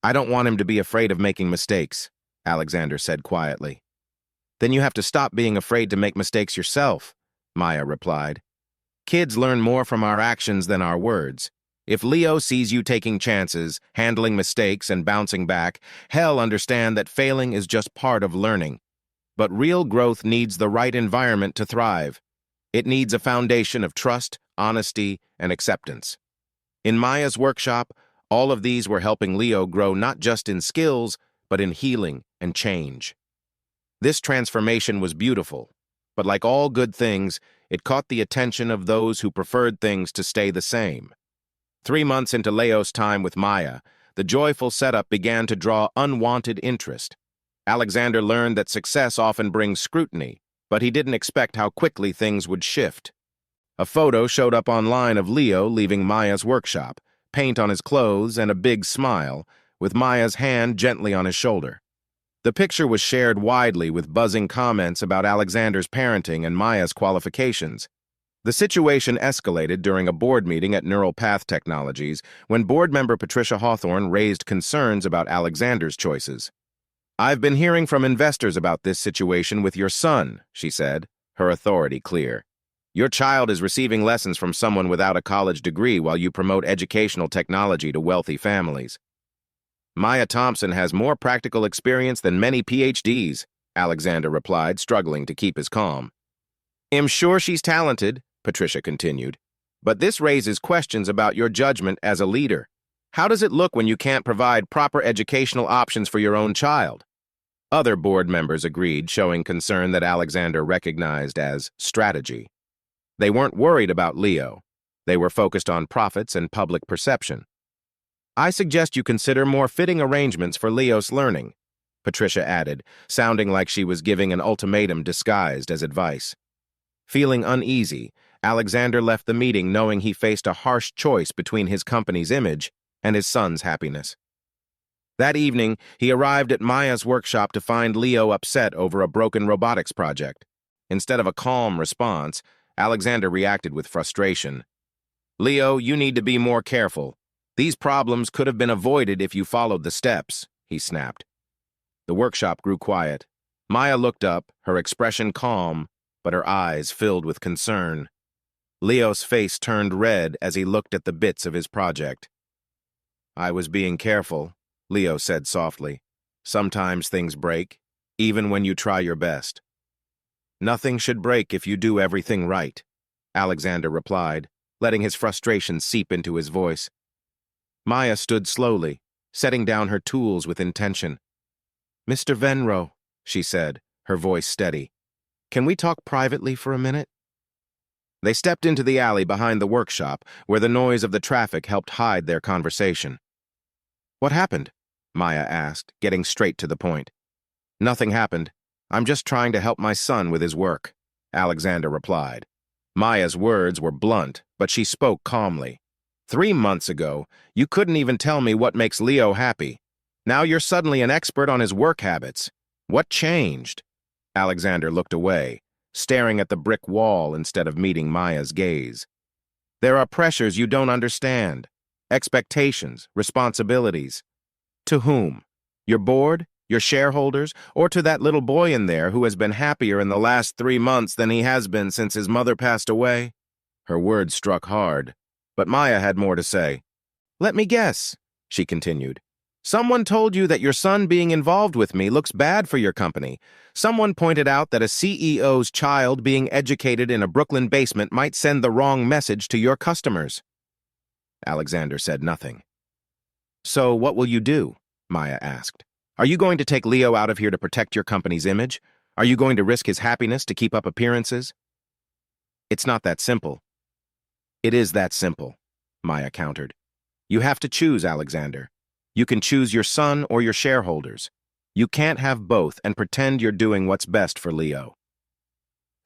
A: "I don't want him to be afraid of making mistakes," Alexander said quietly. "Then you have to stop being afraid to make mistakes yourself," Maya replied. "Kids learn more from our actions than our words. If Leo sees you taking chances, handling mistakes, and bouncing back, he'll understand that failing is just part of learning. But real growth needs the right environment to thrive. It needs a foundation of trust, honesty, and acceptance." In Maya's workshop, all of these were helping Leo grow not just in skills, but in healing and change. This transformation was beautiful, but like all good things, it caught the attention of those who preferred things to stay the same. 3 months into Leo's time with Maya, the joyful setup began to draw unwanted interest. Alexander learned that success often brings scrutiny, but he didn't expect how quickly things would shift. A photo showed up online of Leo leaving Maya's workshop, paint on his clothes and a big smile, with Maya's hand gently on his shoulder. The picture was shared widely with buzzing comments about Alexander's parenting and Maya's qualifications. The situation escalated during a board meeting at Neural Path Technologies when board member Patricia Hawthorne raised concerns about Alexander's choices. "I've been hearing from investors about this situation with your son," she said, her authority clear. "Your child is receiving lessons from someone without a college degree while you promote educational technology to wealthy families." "Maya Thompson has more practical experience than many PhDs, Alexander replied, struggling to keep his calm. "I'm sure she's talented," Patricia continued, "but this raises questions about your judgment as a leader. How does it look when you can't provide proper educational options for your own child?" Other board members agreed, showing concern that Alexander recognized as strategy. They weren't worried about Leo. They were focused on profits and public perception. "I suggest you consider more fitting arrangements for Leo's learning," Patricia added, sounding like she was giving an ultimatum disguised as advice. Feeling uneasy, Alexander left the meeting knowing he faced a harsh choice between his company's image and his son's happiness. That evening, he arrived at Maya's workshop to find Leo upset over a broken robotics project. Instead of a calm response, Alexander reacted with frustration. "Leo, you need to be more careful. These problems could have been avoided if you followed the steps," he snapped. The workshop grew quiet. Maya looked up, her expression calm, but her eyes filled with concern. Leo's face turned red as he looked at the bits of his project. "I was being careful," Leo said softly. "Sometimes things break, even when you try your best." "Nothing should break if you do everything right," Alexander replied, letting his frustration seep into his voice. Maya stood slowly, setting down her tools with intention. "Mr. Venro," she said, her voice steady, "can we talk privately for a minute?" They stepped into the alley behind the workshop, where the noise of the traffic helped hide their conversation. "What happened?" Maya asked, getting straight to the point. "Nothing happened. I'm just trying to help my son with his work," Alexander replied. Maya's words were blunt, but she spoke calmly. 3 months ago, you couldn't even tell me what makes Leo happy. Now you're suddenly an expert on his work habits. What changed?" Alexander looked away, staring at the brick wall instead of meeting Maya's gaze. "There are pressures you don't understand. Expectations, responsibilities. To whom? Your board, your shareholders, or to that little boy in there who has been happier in the last 3 months than he has been since his mother passed away?" Her words struck hard, but Maya had more to say. "Let me guess. she continued. Someone told you that your son being involved with me looks bad for your company. Someone pointed out that a CEO's child being educated in a Brooklyn basement might send the wrong message to your customers. Alexander said nothing. So what will you do? Maya asked. Are you going to take Leo out of here to protect your company's image? Are you going to risk his happiness to keep up appearances? It's not that simple. It is that simple, Maya countered. You have to choose, Alexander. You can choose your son or your shareholders. You can't have both and pretend you're doing what's best for Leo.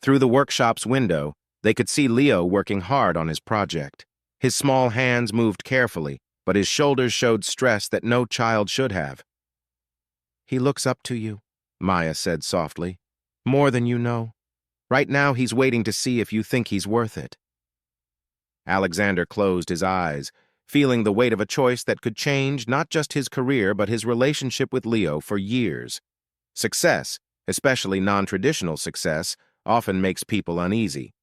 A: Through the workshop's window, they could see Leo working hard on his project. His small hands moved carefully, but his shoulders showed stress that no child should have. He looks up to you, Maya said softly. More than you know. Right now he's waiting to see if you think he's worth it. Alexander closed his eyes, feeling the weight of a choice that could change not just his career but his relationship with Leo for years. Success, especially non-traditional success, often makes people uneasy.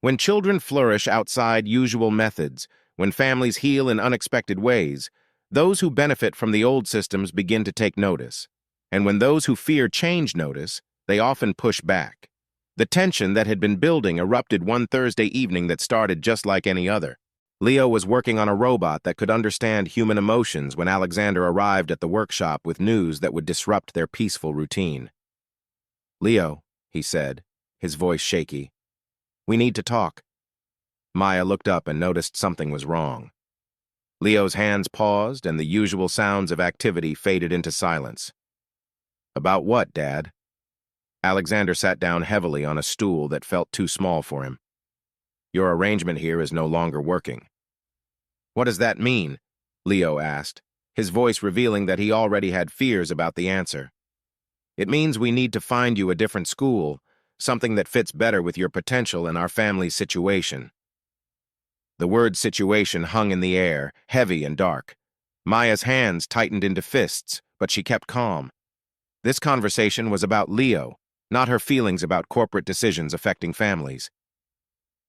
A: When children flourish outside usual methods, when families heal in unexpected ways, those who benefit from the old systems begin to take notice. And when those who fear change notice, they often push back. The tension that had been building erupted one Thursday evening that started just like any other. Leo was working on a robot that could understand human emotions when Alexander arrived at the workshop with news that would disrupt their peaceful routine. Leo, he said, his voice shaky. We need to talk. Maya looked up and noticed something was wrong. Leo's hands paused and the usual sounds of activity faded into silence. About what, Dad? Alexander sat down heavily on a stool that felt too small for him. Your arrangement here is no longer working. What does that mean? Leo asked, his voice revealing that he already had fears about the answer. It means we need to find you a different school, something that fits better with your potential and our family's situation. The word situation hung in the air, heavy and dark. Maya's hands tightened into fists, but she kept calm. This conversation was about Leo, not her feelings about corporate decisions affecting families.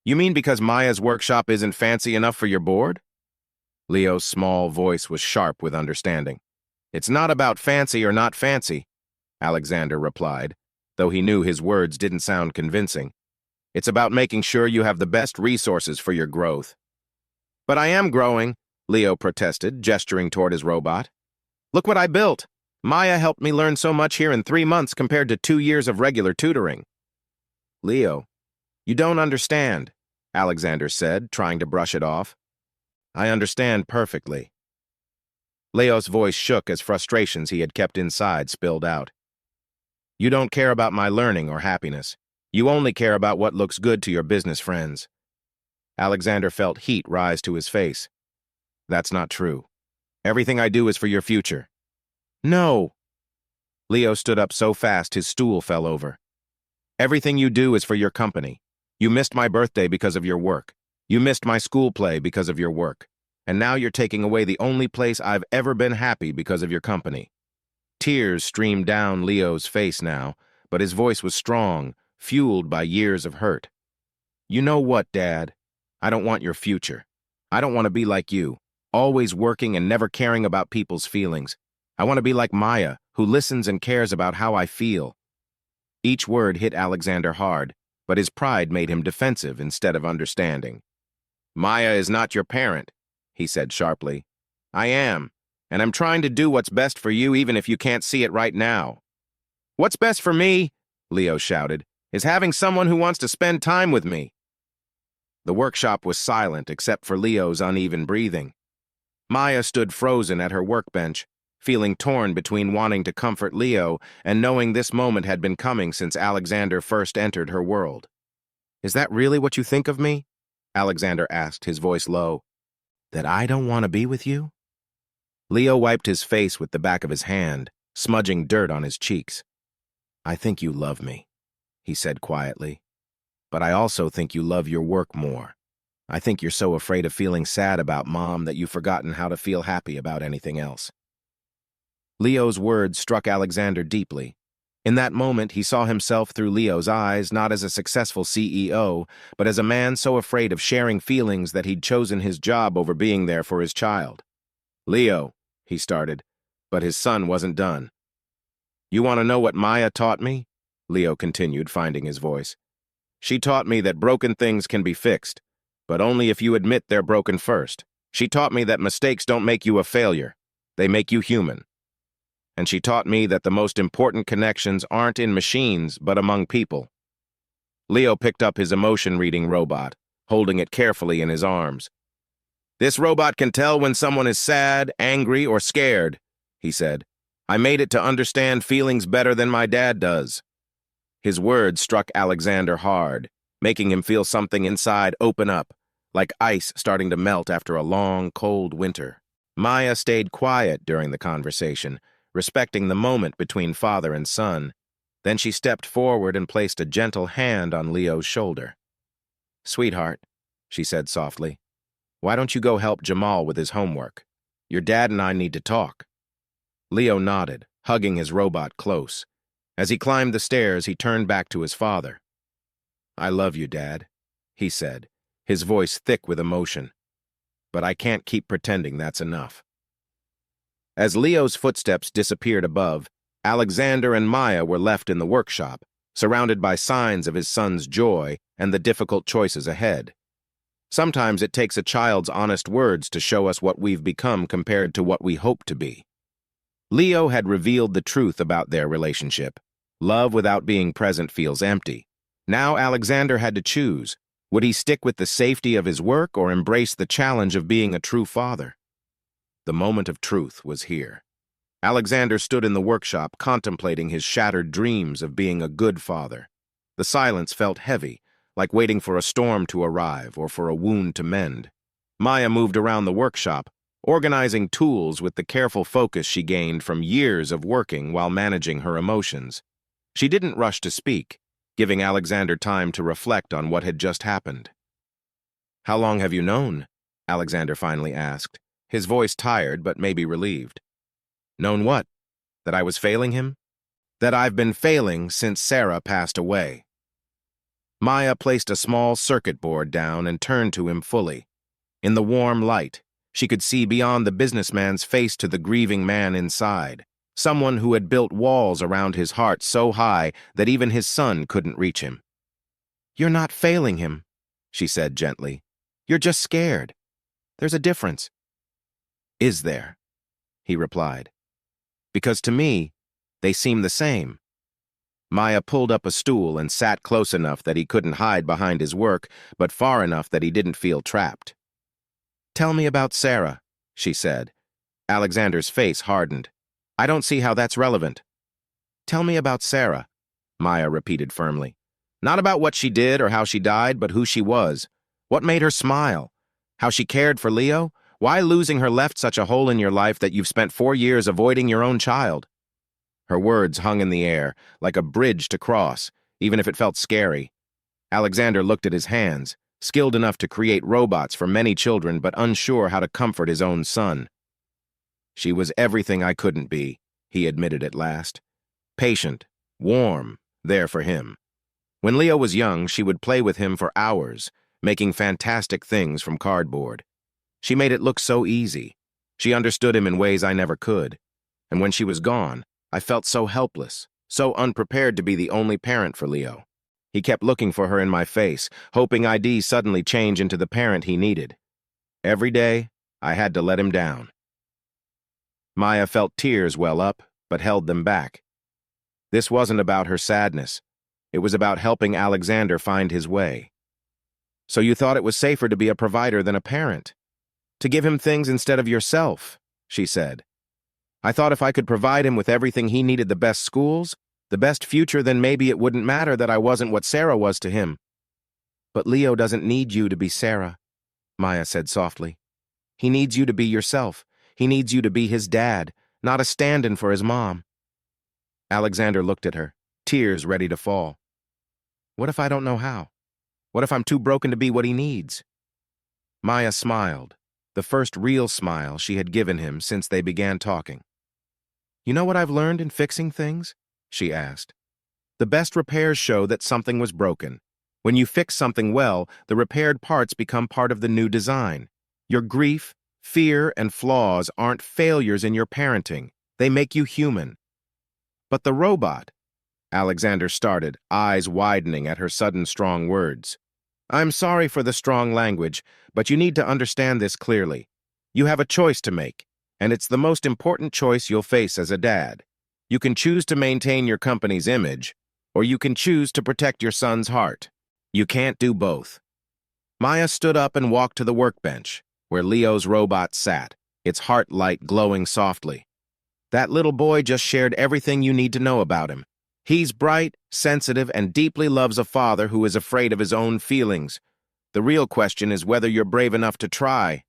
A: You mean because Maya's workshop isn't fancy enough for your board? Leo's small voice was sharp with understanding. It's not about fancy or not fancy, Alexander replied, though he knew his words didn't sound convincing. It's about making sure you have the best resources for your growth. But I am growing, Leo protested, gesturing toward his robot. Look what I built. Maya helped me learn so much here in 3 months compared to 2 years of regular tutoring. Leo, you don't understand, Alexander said, trying to brush it off. I understand perfectly. Leo's voice shook as frustrations he had kept inside spilled out. You don't care about my learning or happiness. You only care about what looks good to your business friends. Alexander felt heat rise to his face. That's not true. Everything I do is for your future. No. Leo stood up so fast his stool fell over. Everything you do is for your company. You missed my birthday because of your work. You missed my school play because of your work. And now you're taking away the only place I've ever been happy because of your company. Tears streamed down Leo's face now, but his voice was strong, fueled by years of hurt. You know what, Dad? I don't want your future. I don't want to be like you, always working and never caring about people's feelings. I want to be like Maya, who listens and cares about how I feel. Each word hit Alexander hard, but his pride made him defensive instead of understanding. Maya is not your parent, he said sharply. I am, and I'm trying to do what's best for you even if you can't see it right now. What's best for me, Leo shouted, is having someone who wants to spend time with me. The workshop was silent except for Leo's uneven breathing. Maya stood frozen at her workbench, feeling torn between wanting to comfort Leo and knowing this moment had been coming since Alexander first entered her world. Is that really what you think of me? Alexander asked, his voice low. That I don't want to be with you? Leo wiped his face with the back of his hand, smudging dirt on his cheeks. I think you love me, he said quietly. But I also think you love your work more. I think you're so afraid of feeling sad about Mom that you've forgotten how to feel happy about anything else. Leo's words struck Alexander deeply. In that moment, he saw himself through Leo's eyes, not as a successful CEO, but as a man so afraid of sharing feelings that he'd chosen his job over being there for his child. Leo, he started, but his son wasn't done. You want to know what Maya taught me? Leo continued, finding his voice. She taught me that broken things can be fixed, but only if you admit they're broken first. She taught me that mistakes don't make you a failure. They make you human. And she taught me that the most important connections aren't in machines, but among people. Leo picked up his emotion-reading robot, holding it carefully in his arms. This robot can tell when someone is sad, angry, or scared, he said. I made it to understand feelings better than my dad does. His words struck Alexander hard, making him feel something inside open up, like ice starting to melt after a long, cold winter. Maya stayed quiet during the conversation, respecting the moment between father and son. Then she stepped forward and placed a gentle hand on Leo's shoulder. Sweetheart, she said softly, why don't you go help Jamal with his homework? Your dad and I need to talk. Leo nodded, hugging his robot close. As he climbed the stairs, he turned back to his father. I love you, Dad, he said, his voice thick with emotion. But I can't keep pretending that's enough. As Leo's footsteps disappeared above, Alexander and Maya were left in the workshop, surrounded by signs of his son's joy and the difficult choices ahead. Sometimes it takes a child's honest words to show us what we've become compared to what we hope to be. Leo had revealed the truth about their relationship. Love without being present feels empty. Now Alexander had to choose. Would he stick with the safety of his work or embrace the challenge of being a true father? The moment of truth was here. Alexander stood in the workshop contemplating his shattered dreams of being a good father. The silence felt heavy, like waiting for a storm to arrive or for a wound to mend. Maya moved around the workshop, organizing tools with the careful focus she gained from years of working while managing her emotions. She didn't rush to speak, giving Alexander time to reflect on what had just happened. How long have you known? Alexander finally asked, his voice tired but maybe relieved. Known what? That I was failing him? That I've been failing since Sarah passed away. Maya placed a small circuit board down and turned to him fully. In the warm light, she could see beyond the businessman's face to the grieving man inside, someone who had built walls around his heart so high that even his son couldn't reach him. You're not failing him, she said gently. You're just scared. There's a difference. Is there? He replied. Because to me, they seem the same. Maya pulled up a stool and sat close enough that he couldn't hide behind his work, but far enough that he didn't feel trapped. Tell me about Sarah, she said. Alexander's face hardened. I don't see how that's relevant. Tell me about Sarah, Maya repeated firmly. Not about what she did or how she died, but who she was. What made her smile? How she cared for Leo? Why losing her left such a hole in your life that you've spent 4 years avoiding your own child? Her words hung in the air, like a bridge to cross, even if it felt scary. Alexander looked at his hands, skilled enough to create robots for many children but unsure how to comfort his own son. She was everything I couldn't be, he admitted at last. Patient, warm, there for him. When Leo was young, she would play with him for hours, making fantastic things from cardboard. She made it look so easy. She understood him in ways I never could. And when she was gone, I felt so helpless, so unprepared to be the only parent for Leo. He kept looking for her in my face, hoping I'd suddenly change into the parent he needed. Every day, I had to let him down. Maya felt tears well up, but held them back. This wasn't about her sadness. It was about helping Alexander find his way. So you thought it was safer to be a provider than a parent? To give him things instead of yourself, she said. I thought if I could provide him with everything he needed, the best schools, the best future, then maybe it wouldn't matter that I wasn't what Sarah was to him. But Leo doesn't need you to be Sarah, Maya said softly. He needs you to be yourself. He needs you to be his dad, not a stand-in for his mom. Alexander looked at her, tears ready to fall. What if I don't know how? What if I'm too broken to be what he needs? Maya smiled, the first real smile she had given him since they began talking. You know what I've learned in fixing things? She asked. The best repairs show that something was broken. When you fix something well, the repaired parts become part of the new design. Your grief, Fear and flaws aren't failures in your parenting. They make you human. But the robot, Alexander started, eyes widening at her sudden strong words. I'm sorry for the strong language, but you need to understand this clearly. You have a choice to make, and it's the most important choice you'll face as a dad. You can choose to maintain your company's image, or you can choose to protect your son's heart. You can't do both. Maya stood up and walked to the workbench, where Leo's robot sat, its heart light glowing softly. That little boy just shared everything you need to know about him. He's bright, sensitive, and deeply loves a father who is afraid of his own feelings. The real question is whether you're brave enough to try.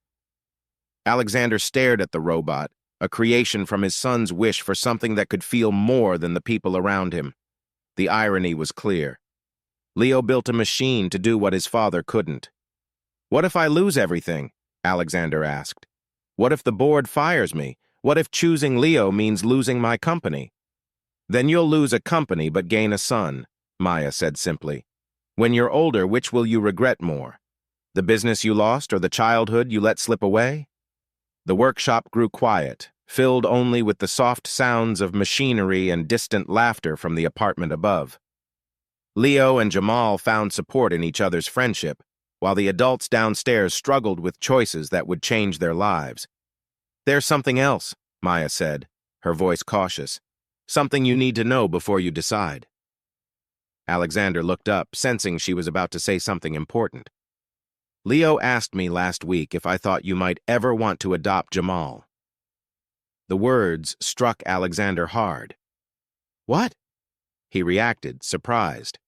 A: Alexander stared at the robot, a creation from his son's wish for something that could feel more than the people around him. The irony was clear. Leo built a machine to do what his father couldn't. What if I lose everything? Alexander asked. What if the board fires me? What if choosing Leo means losing my company? Then you'll lose a company but gain a son, Maya said simply. When you're older, which will you regret more? The business you lost or the childhood you let slip away? The workshop grew quiet, filled only with the soft sounds of machinery and distant laughter from the apartment above. Leo and Jamal found support in each other's friendship, while the adults downstairs struggled with choices that would change their lives. There's something else, Maya said, her voice cautious. Something you need to know before you decide. Alexander looked up, sensing she was about to say something important. Leo asked me last week if I thought you might ever want to adopt Jamal. The words struck Alexander hard. What? He reacted, surprised.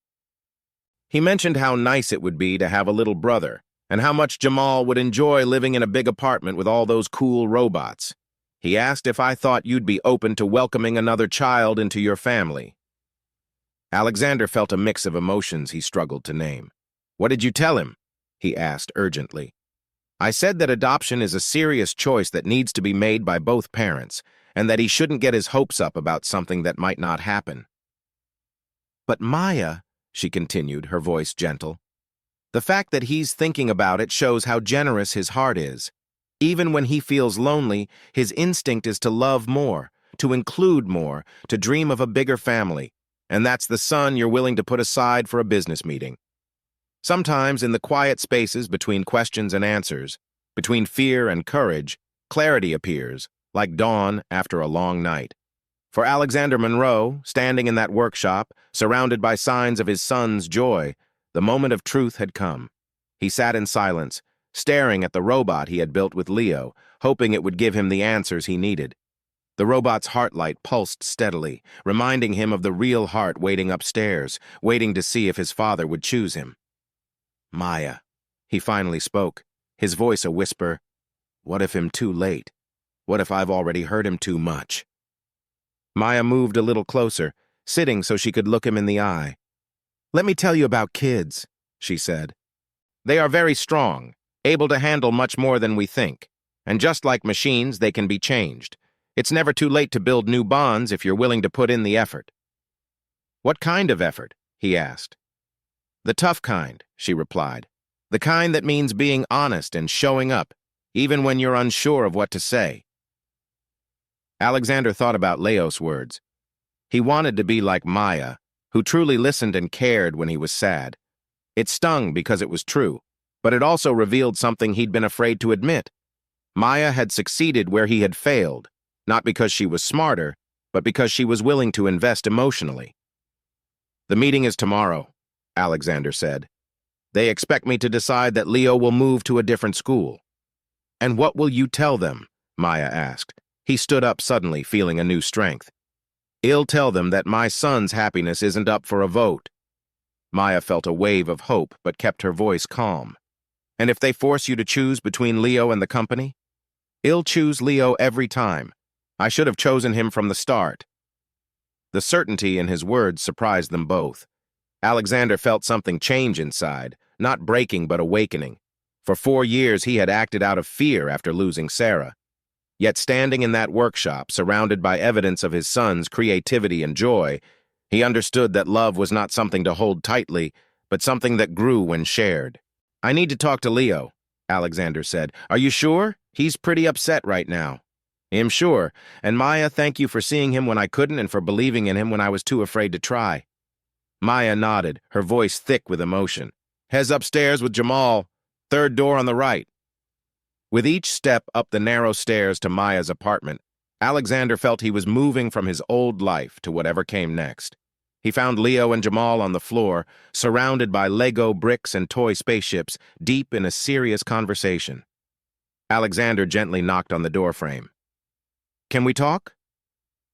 A: He mentioned how nice it would be to have a little brother, and how much Jamal would enjoy living in a big apartment with all those cool robots. He asked if I thought you'd be open to welcoming another child into your family. Alexander felt a mix of emotions he struggled to name. What did you tell him? He asked urgently. I said that adoption is a serious choice that needs to be made by both parents, and that he shouldn't get his hopes up about something that might not happen. But Maya, she continued, her voice gentle, the fact that he's thinking about it shows how generous his heart is. Even when he feels lonely, his instinct is to love more, to include more, to dream of a bigger family, and that's the son you're willing to put aside for a business meeting. Sometimes in the quiet spaces between questions and answers, between fear and courage, clarity appears, like dawn after a long night. For Alexander Monroe, standing in that workshop, surrounded by signs of his son's joy, the moment of truth had come. He sat in silence, staring at the robot he had built with Leo, hoping it would give him the answers he needed. The robot's heart light pulsed steadily, reminding him of the real heart waiting upstairs, waiting to see if his father would choose him. Maya, he finally spoke, his voice a whisper. What if I'm too late? What if I've already hurt him too much? Maya moved a little closer, sitting so she could look him in the eye. Let me tell you about kids, she said. They are very strong, able to handle much more than we think, and just like machines, they can be changed. It's never too late to build new bonds if you're willing to put in the effort. What kind of effort? He asked. The tough kind, she replied. The kind that means being honest and showing up, even when you're unsure of what to say. Alexander thought about Leo's words. He wanted to be like Maya, who truly listened and cared when he was sad. It stung because it was true, but it also revealed something he'd been afraid to admit. Maya had succeeded where he had failed, not because she was smarter, but because she was willing to invest emotionally. The meeting is tomorrow, Alexander said. They expect me to decide that Leo will move to a different school. And what will you tell them? Maya asked. He stood up suddenly, feeling a new strength. I'll tell them that my son's happiness isn't up for a vote. Maya felt a wave of hope, but kept her voice calm. And if they force you to choose between Leo and the company? I'll choose Leo every time. I should have chosen him from the start. The certainty in his words surprised them both. Alexander felt something change inside, not breaking but awakening. For 4 years he had acted out of fear after losing Sarah. Yet standing in that workshop, surrounded by evidence of his son's creativity and joy, he understood that love was not something to hold tightly, but something that grew when shared. I need to talk to Leo, Alexander said. Are you sure? He's pretty upset right now. I'm sure. And Maya, thank you for seeing him when I couldn't and for believing in him when I was too afraid to try. Maya nodded, her voice thick with emotion. Heads upstairs with Jamal. Third door on the right. With each step up the narrow stairs to Maya's apartment, Alexander felt he was moving from his old life to whatever came next. He found Leo and Jamal on the floor, surrounded by Lego bricks and toy spaceships, deep in a serious conversation. Alexander gently knocked on the doorframe. Can we talk?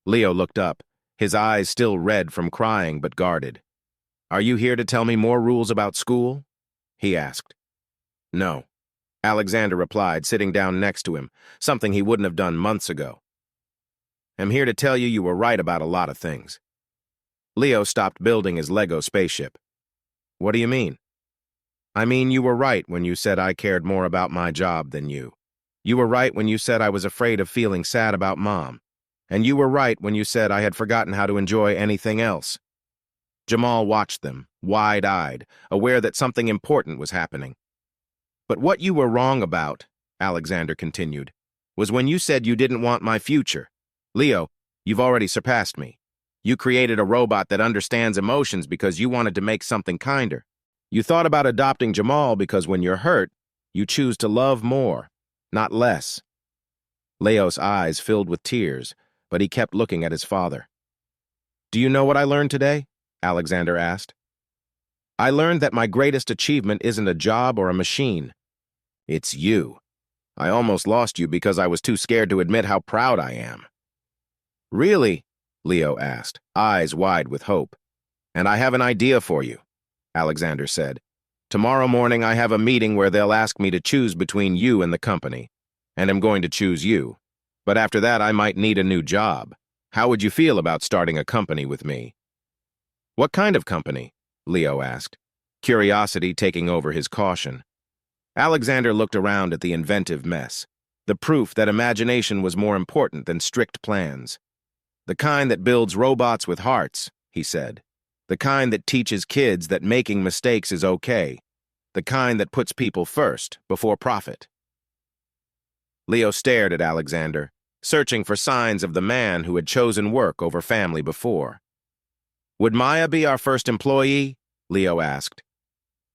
A: Leo looked up, his eyes still red from crying but guarded. Are you here to tell me more rules about school? He asked. No, Alexander replied, sitting down next to him, something he wouldn't have done months ago. I'm here to tell you you were right about a lot of things. Leo stopped building his Lego spaceship. What do you mean? I mean you were right when you said I cared more about my job than you. You were right when you said I was afraid of feeling sad about Mom. And you were right when you said I had forgotten how to enjoy anything else. Jamal watched them, wide-eyed, aware that something important was happening. But what you were wrong about, Alexander continued, was when you said you didn't want my future. Leo, you've already surpassed me. You created a robot that understands emotions because you wanted to make something kinder. You thought about adopting Jamal because when you're hurt, you choose to love more, not less. Leo's eyes filled with tears, but he kept looking at his father. Do you know what I learned today? Alexander asked. I learned that my greatest achievement isn't a job or a machine. It's you. I almost lost you because I was too scared to admit how proud I am. Really? Leo asked, eyes wide with hope. And I have an idea for you, Alexander said. Tomorrow morning I have a meeting where they'll ask me to choose between you and the company, and I'm going to choose you. But after that I might need a new job. How would you feel about starting a company with me? What kind of company? Leo asked, curiosity taking over his caution. Alexander looked around at the inventive mess, the proof that imagination was more important than strict plans. The kind that builds robots with hearts, he said. The kind that teaches kids that making mistakes is okay. The kind that puts people first, before profit. Leo stared at Alexander, searching for signs of the man who had chosen work over family before. Would Maya be our first employee? Leo asked.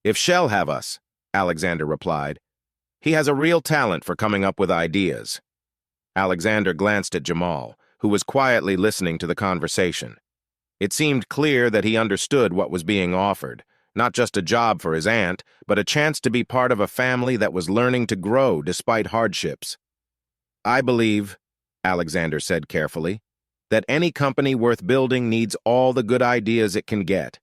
A: If Shell have us, Alexander replied. He has a real talent for coming up with ideas. Alexander glanced at Jamal, who was quietly listening to the conversation. It seemed clear that he understood what was being offered, not just a job for his aunt, but a chance to be part of a family that was learning to grow despite hardships. I believe, Alexander said carefully, that any company worth building needs all the good ideas it can get.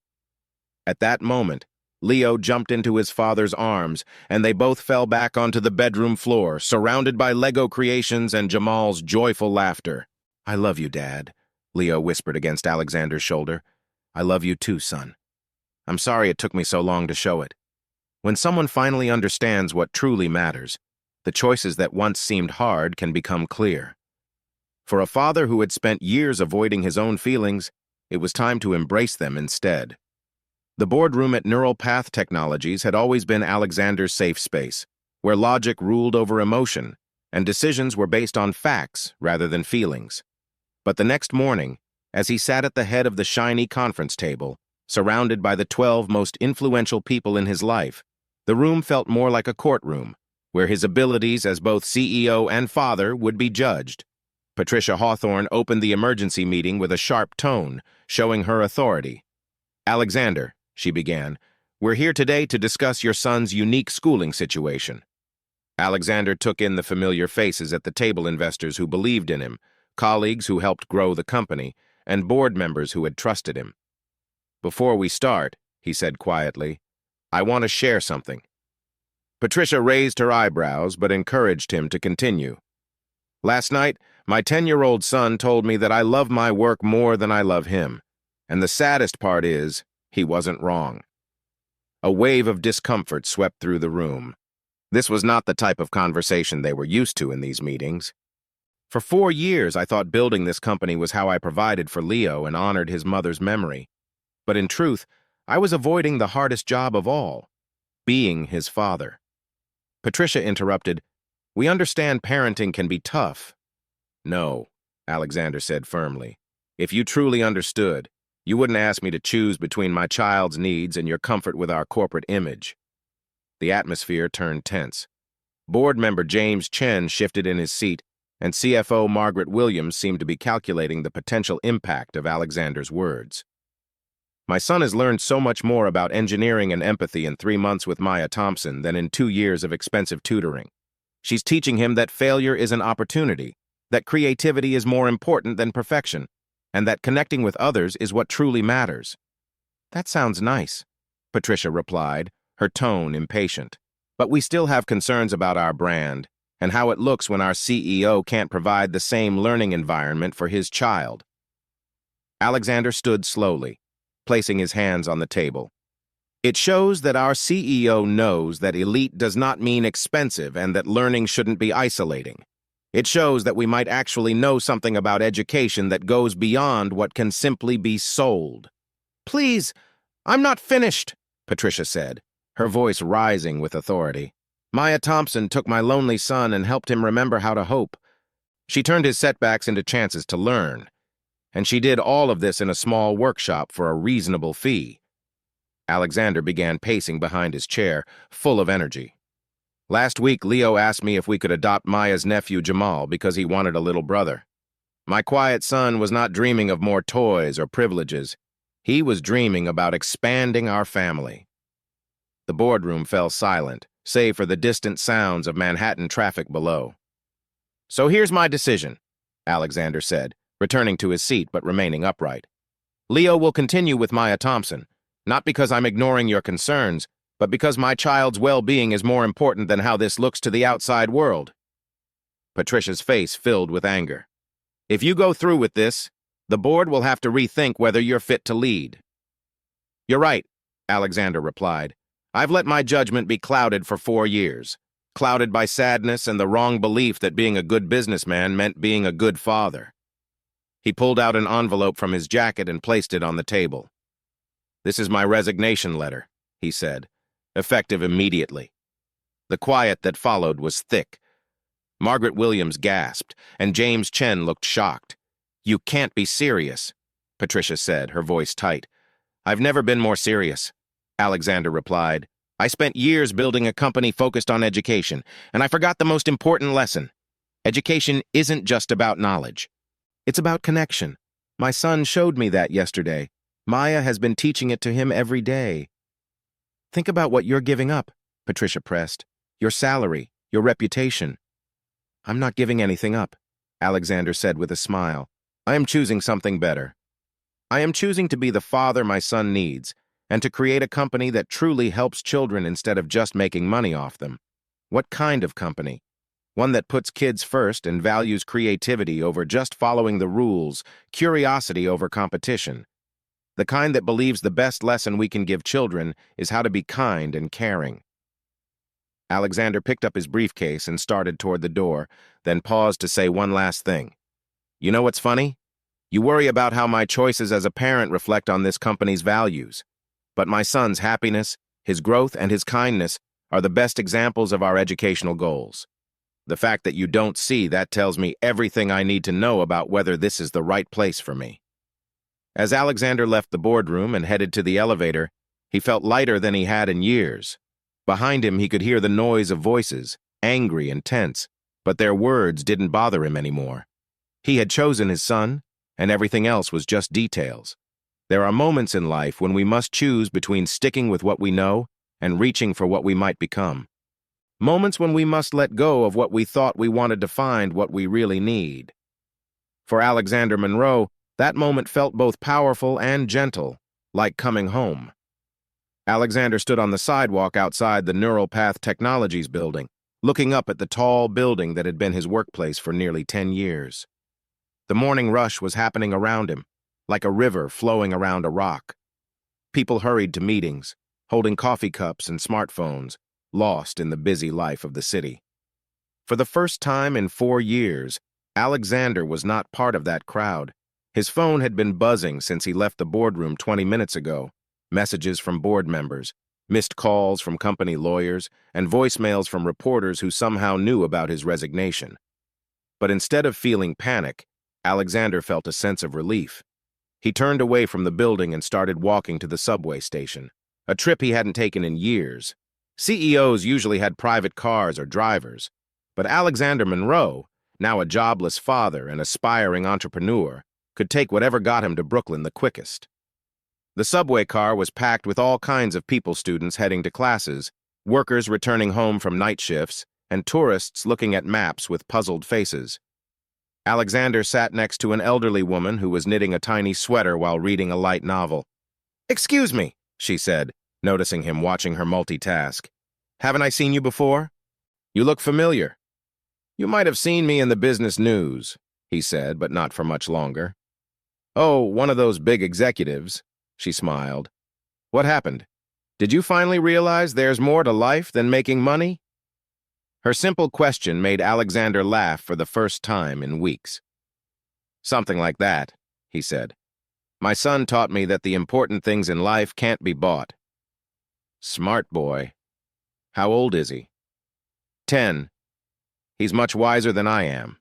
A: At that moment, Leo jumped into his father's arms, and they both fell back onto the bedroom floor, surrounded by Lego creations and Jamal's joyful laughter. I love you, Dad, Leo whispered against Alexander's shoulder. I love you too, son. I'm sorry it took me so long to show it. When someone finally understands what truly matters, the choices that once seemed hard can become clear. For a father who had spent years avoiding his own feelings, it was time to embrace them instead. The boardroom at Neural Path Technologies had always been Alexander's safe space, where logic ruled over emotion, and decisions were based on facts rather than feelings. But the next morning, as he sat at the head of the shiny conference table, surrounded by the 12 most influential people in his life, the room felt more like a courtroom, where his abilities as both CEO and father would be judged. Patricia Hawthorne opened the emergency meeting with a sharp tone, showing her authority. Alexander, she began, we're here today to discuss your son's unique schooling situation. Alexander took in the familiar faces at the table, investors who believed in him, colleagues who helped grow the company, and board members who had trusted him. Before we start, he said quietly, I want to share something. Patricia raised her eyebrows but encouraged him to continue. Last night, my 10-year-old son told me that I love my work more than I love him, and the saddest part is, he wasn't wrong. A wave of discomfort swept through the room. This was not the type of conversation they were used to in these meetings. For 4 years, I thought building this company was how I provided for Leo and honored his mother's memory. But in truth, I was avoiding the hardest job of all, being his father. Patricia interrupted, We understand parenting can be tough. No, Alexander said firmly. If you truly understood, you wouldn't ask me to choose between my child's needs and your comfort with our corporate image. The atmosphere turned tense. Board member James Chen shifted in his seat, and CFO Margaret Williams seemed to be calculating the potential impact of Alexander's words. My son has learned so much more about engineering and empathy in 3 months with Maya Thompson than in 2 years of expensive tutoring. She's teaching him that failure is an opportunity, that creativity is more important than perfection, and that connecting with others is what truly matters. That sounds nice, Patricia replied, her tone impatient. But we still have concerns about our brand and how it looks when our CEO can't provide the same learning environment for his child. Alexander stood slowly, placing his hands on the table. It shows that our CEO knows that elite does not mean expensive and that learning shouldn't be isolating. It shows that we might actually know something about education that goes beyond what can simply be sold. Please, I'm not finished, Patricia said, her voice rising with authority. Maya Thompson took my lonely son and helped him remember how to hope. She turned his setbacks into chances to learn. And she did all of this in a small workshop for a reasonable fee. Alexander began pacing behind his chair, full of energy. Last week, Leo asked me if we could adopt Maya's nephew Jamal because he wanted a little brother. My quiet son was not dreaming of more toys or privileges. He was dreaming about expanding our family. The boardroom fell silent, save for the distant sounds of Manhattan traffic below. So here's my decision, Alexander said, returning to his seat but remaining upright. Leo will continue with Maya Thompson, not because I'm ignoring your concerns, but because my child's well-being is more important than how this looks to the outside world. Patricia's face filled with anger. If you go through with this, the board will have to rethink whether you're fit to lead. You're right, Alexander replied. I've let my judgment be clouded for 4 years, clouded by sadness and the wrong belief that being a good businessman meant being a good father. He pulled out an envelope from his jacket and placed it on the table. This is my resignation letter, he said, effective immediately. The quiet that followed was thick. Margaret Williams gasped, and James Chen looked shocked. You can't be serious, Patricia said, her voice tight. I've never been more serious, Alexander replied. I spent years building a company focused on education, and I forgot the most important lesson. Education isn't just about knowledge. It's about connection. My son showed me that yesterday. Maya has been teaching it to him every day. Think about what you're giving up, Patricia pressed. Your salary, your reputation. I'm not giving anything up, Alexander said with a smile. I am choosing something better. I am choosing to be the father my son needs, and to create a company that truly helps children instead of just making money off them. What kind of company? One that puts kids first and values creativity over just following the rules, curiosity over competition. The kind that believes the best lesson we can give children is how to be kind and caring. Alexander picked up his briefcase and started toward the door, then paused to say one last thing. You know what's funny? You worry about how my choices as a parent reflect on this company's values. But my son's happiness, his growth, and his kindness are the best examples of our educational goals. The fact that you don't see that tells me everything I need to know about whether this is the right place for me. As Alexander left the boardroom and headed to the elevator, he felt lighter than he had in years. Behind him, he could hear the noise of voices, angry and tense, but their words didn't bother him anymore. He had chosen his son, and everything else was just details. There are moments in life when we must choose between sticking with what we know and reaching for what we might become. Moments when we must let go of what we thought we wanted to find what we really need. For Alexander Monroe, that moment felt both powerful and gentle, like coming home. Alexander stood on the sidewalk outside the Neural Path Technologies building, looking up at the tall building that had been his workplace for nearly 10 years. The morning rush was happening around him, like a river flowing around a rock. People hurried to meetings, holding coffee cups and smartphones, lost in the busy life of the city. For the first time in 4 years, Alexander was not part of that crowd. His phone had been buzzing since he left the boardroom 20 minutes ago, messages from board members, missed calls from company lawyers, and voicemails from reporters who somehow knew about his resignation. But instead of feeling panic, Alexander felt a sense of relief. He turned away from the building and started walking to the subway station, a trip he hadn't taken in years. CEOs usually had private cars or drivers, but Alexander Monroe, now a jobless father and aspiring entrepreneur, could take whatever got him to Brooklyn the quickest. The subway car was packed with all kinds of students heading to classes, workers returning home from night shifts, and tourists looking at maps with puzzled faces. Alexander sat next to an elderly woman who was knitting a tiny sweater while reading a light novel. "Excuse me," she said, noticing him watching her multitask. "Haven't I seen you before? You look familiar." "You might have seen me in the business news," he said, but not for much longer. "Oh, one of those big executives," she smiled. "What happened? Did you finally realize there's more to life than making money?" Her simple question made Alexander laugh for the first time in weeks. "Something like that," he said. "My son taught me that the important things in life can't be bought." "Smart boy. How old is he?" 10. He's much wiser than I am.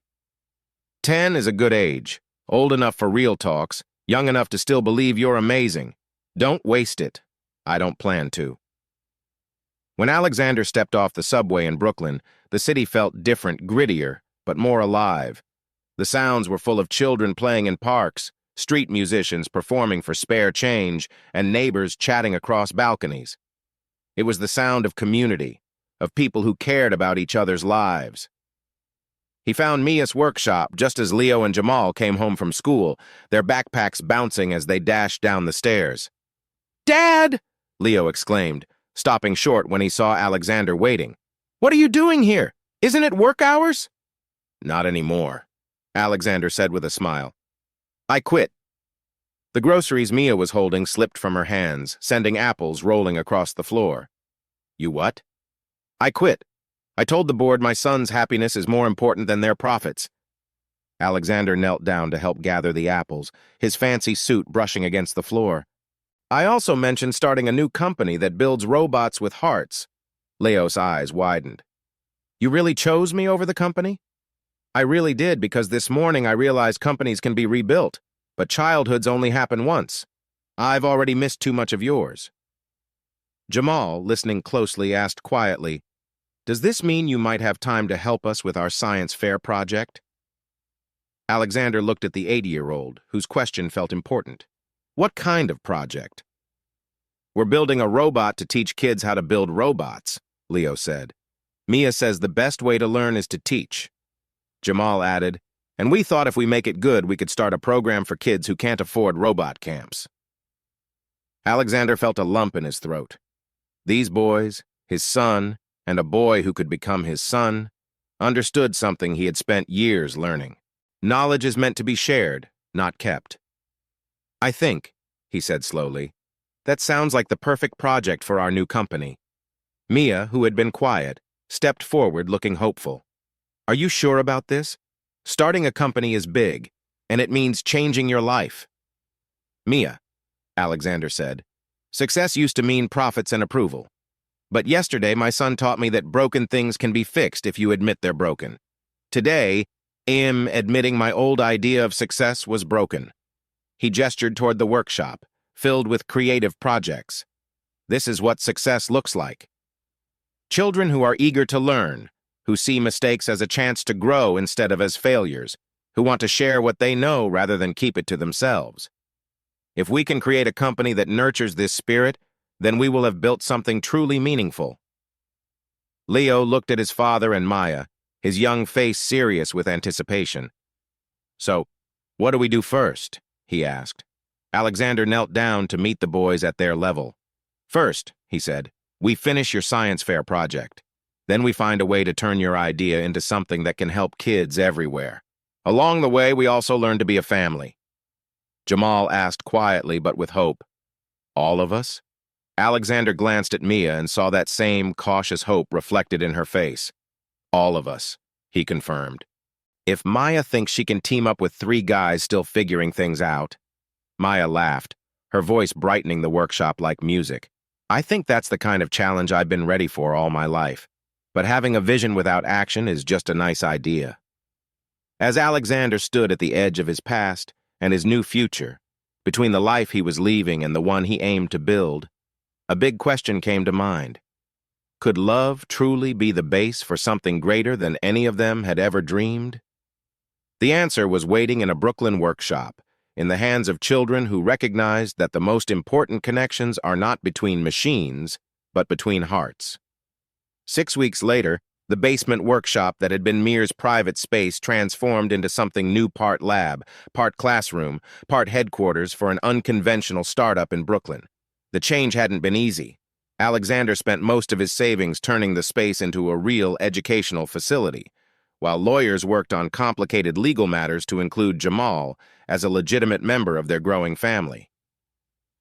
A: 10 is a good age, old enough for real talks, young enough to still believe you're amazing. Don't waste it. I don't plan to. When Alexander stepped off the subway in Brooklyn, the city felt different, grittier, but more alive. The sounds were full of children playing in parks, street musicians performing for spare change, and neighbors chatting across balconies. It was the sound of community, of people who cared about each other's lives. He found Mia's workshop just as Leo and Jamal came home from school, their backpacks bouncing as they dashed down the stairs. "Dad!" Leo exclaimed, stopping short when he saw Alexander waiting. "What are you doing here? Isn't it work hours?" "Not anymore," Alexander said with a smile. "I quit." The groceries Mia was holding slipped from her hands, sending apples rolling across the floor. "You what?" "I quit. I told the board my son's happiness is more important than their profits." Alexander knelt down to help gather the apples, his fancy suit brushing against the floor. "I also mentioned starting a new company that builds robots with hearts." Leo's eyes widened. "You really chose me over the company?" "I really did, because this morning I realized companies can be rebuilt, but childhoods only happen once. I've already missed too much of yours." Jamal, listening closely, asked quietly, "Does this mean you might have time to help us with our science fair project?" Alexander looked at the 80-year-old, whose question felt important. "What kind of project?" "We're building a robot to teach kids how to build robots," Leo said. "Mia says the best way to learn is to teach." Jamal added, "And we thought if we make it good, we could start a program for kids who can't afford robot camps." Alexander felt a lump in his throat. These boys, his son, and a boy who could become his son, understood something he had spent years learning. Knowledge is meant to be shared, not kept. "I think," he said slowly, "that sounds like the perfect project for our new company." Mia, who had been quiet, stepped forward looking hopeful. "Are you sure about this? Starting a company is big, and it means changing your life." "Mia," Alexander said, "success used to mean profits and approval. But yesterday my son taught me that broken things can be fixed if you admit they're broken. Today, I'm admitting my old idea of success was broken." He gestured toward the workshop, filled with creative projects. "This is what success looks like. Children who are eager to learn, who see mistakes as a chance to grow instead of as failures, who want to share what they know rather than keep it to themselves. If we can create a company that nurtures this spirit, then we will have built something truly meaningful." Leo looked at his father and Maya, his young face serious with anticipation. "So, what do we do first?" he asked. Alexander knelt down to meet the boys at their level. "First," he said, "we finish your science fair project. Then we find a way to turn your idea into something that can help kids everywhere. Along the way, we also learn to be a family." Jamal asked quietly but with hope, "All of us?" Alexander glanced at Mia and saw that same cautious hope reflected in her face. "All of us," he confirmed. "If Maya thinks she can team up with 3 guys still figuring things out." Maya laughed, her voice brightening the workshop like music. I think that's the kind of challenge I've been ready for all my life. But having a vision without action is just a nice idea. As Alexander stood at the edge of his past and his new future, between the life he was leaving and the one he aimed to build, a big question came to mind. Could love truly be the base for something greater than any of them had ever dreamed? The answer was waiting in a Brooklyn workshop, in the hands of children who recognized that the most important connections are not between machines, but between hearts. 6 weeks later, the basement workshop that had been Mir's private space transformed into something new, part lab, part classroom, part headquarters for an unconventional startup in Brooklyn. The change hadn't been easy. Alexander spent most of his savings turning the space into a real educational facility, while lawyers worked on complicated legal matters to include Jamal as a legitimate member of their growing family.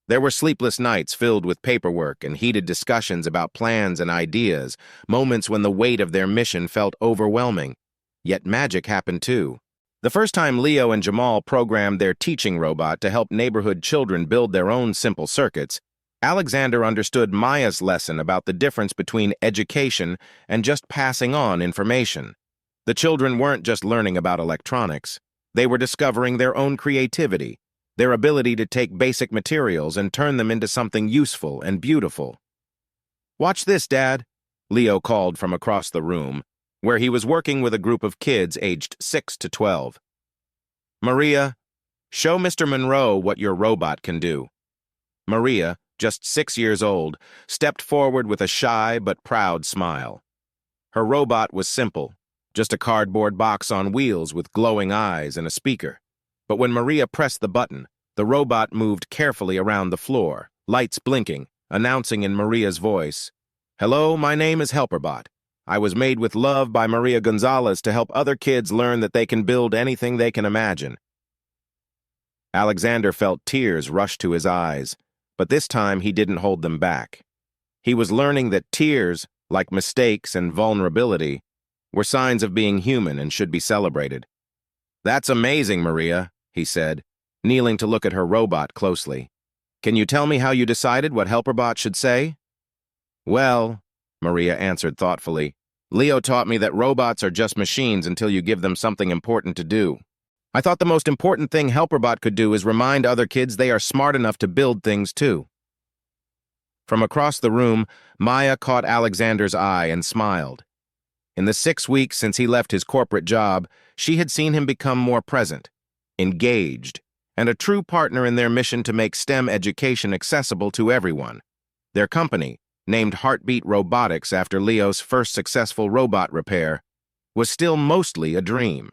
A: There were sleepless nights filled with paperwork and heated discussions about plans and ideas, moments when the weight of their mission felt overwhelming. Yet magic happened too. The first time Leo and Jamal programmed their teaching robot to help neighborhood children build their own simple circuits, Alexander understood Maya's lesson about the difference between education and just passing on information. The children weren't just learning about electronics. They were discovering their own creativity, their ability to take basic materials and turn them into something useful and beautiful. "Watch this, Dad," Leo called from across the room, where he was working with a group of kids aged 6 to 12. "Maria, show Mr. Monroe what your robot can do." Maria, just 6 years old, stepped forward with a shy but proud smile. Her robot was simple, just a cardboard box on wheels with glowing eyes and a speaker. But when Maria pressed the button, the robot moved carefully around the floor, lights blinking, announcing in Maria's voice, "Hello, my name is Helperbot. I was made with love by Maria Gonzalez to help other kids learn that they can build anything they can imagine." Alexander felt tears rush to his eyes, but this time he didn't hold them back. He was learning that tears, like mistakes and vulnerability, were signs of being human and should be celebrated. "That's amazing, Maria," he said, kneeling to look at her robot closely. "Can you tell me how you decided what Helperbot should say?" "Well," Maria answered thoughtfully, "Leo taught me that robots are just machines until you give them something important to do. I thought the most important thing Helperbot could do is remind other kids they are smart enough to build things too." From across the room, Maya caught Alexander's eye and smiled. In the 6 weeks since he left his corporate job, she had seen him become more present, engaged, and a true partner in their mission to make STEM education accessible to everyone. Their company, named Heartbeat Robotics after Leo's first successful robot repair, was still mostly a dream.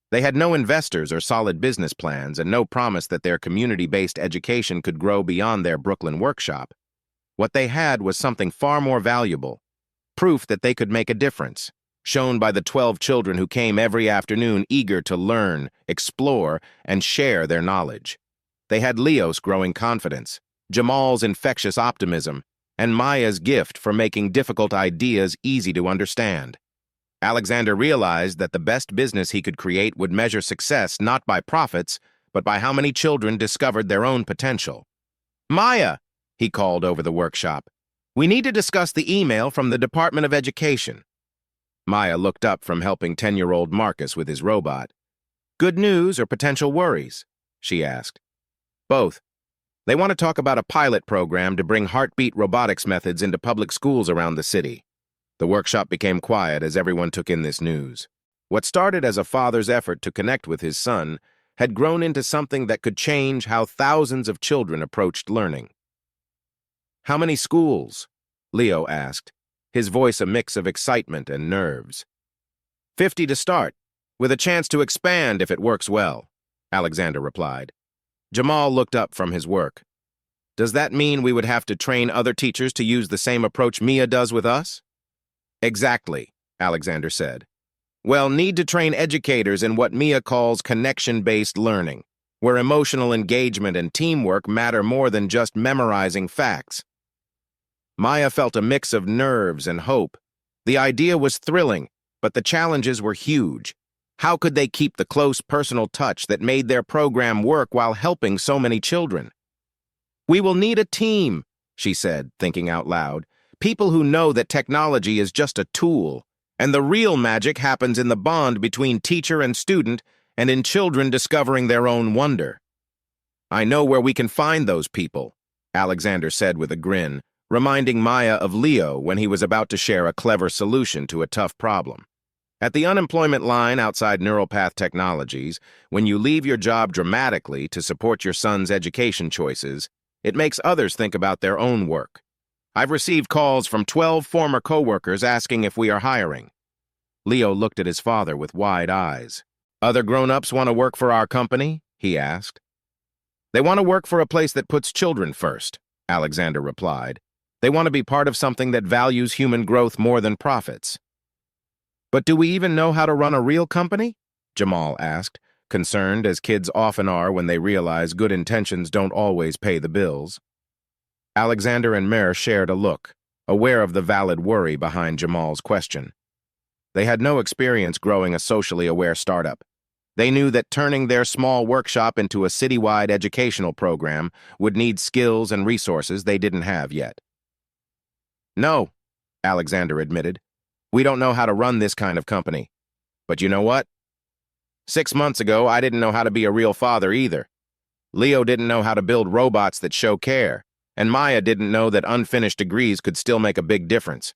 A: They had no investors or solid business plans and no promise that their community-based education could grow beyond their Brooklyn workshop. What they had was something far more valuable, proof that they could make a difference, shown by the 12 children who came every afternoon eager to learn, explore, and share their knowledge. They had Leo's growing confidence, Jamal's infectious optimism, and Maya's gift for making difficult ideas easy to understand. Alexander realized that the best business he could create would measure success not by profits, but by how many children discovered their own potential. "Maya," he called over the workshop, "we need to discuss the email from the Department of Education." Maya looked up from helping 10-year-old Marcus with his robot. "Good news or potential worries?" she asked. "Both. They want to talk about a pilot program to bring heartbeat robotics methods into public schools around the city." The workshop became quiet as everyone took in this news. What started as a father's effort to connect with his son had grown into something that could change how thousands of children approached learning. "How many schools?" Leo asked, his voice a mix of excitement and nerves. 50 to start, with a chance to expand if it works well," Alexander replied. Jamal looked up from his work. "Does that mean we would have to train other teachers to use the same approach Mia does with us?" "Exactly," Alexander said. "We'll need to train educators in what Mia calls connection-based learning, where emotional engagement and teamwork matter more than just memorizing facts." Maya felt a mix of nerves and hope. The idea was thrilling, but the challenges were huge. How could they keep the close personal touch that made their program work while helping so many children? "We will need a team," she said, thinking out loud. People who know that technology is just a tool, and the real magic happens in the bond between teacher and student and in children discovering their own wonder. I know where we can find those people, Alexander said with a grin, reminding Maya of Leo when he was about to share a clever solution to a tough problem. At the unemployment line outside Neural-Path Technologies, when you leave your job dramatically to support your son's education choices, it makes others think about their own work. I've received calls from 12 former coworkers asking if we are hiring. Leo looked at his father with wide eyes. Other grown-ups want to work for our company? He asked. They want to work for a place that puts children first, Alexander replied. They want to be part of something that values human growth more than profits. But do we even know how to run a real company? Jamal asked, concerned as kids often are when they realize good intentions don't always pay the bills. Alexander and Mare shared a look, aware of the valid worry behind Jamal's question. They had no experience growing a socially aware startup. They knew that turning their small workshop into a citywide educational program would need skills and resources they didn't have yet. No, Alexander admitted. We don't know how to run this kind of company. But you know what? 6 months ago, I didn't know how to be a real father either. Leo didn't know how to build robots that show care, and Maya didn't know that unfinished degrees could still make a big difference.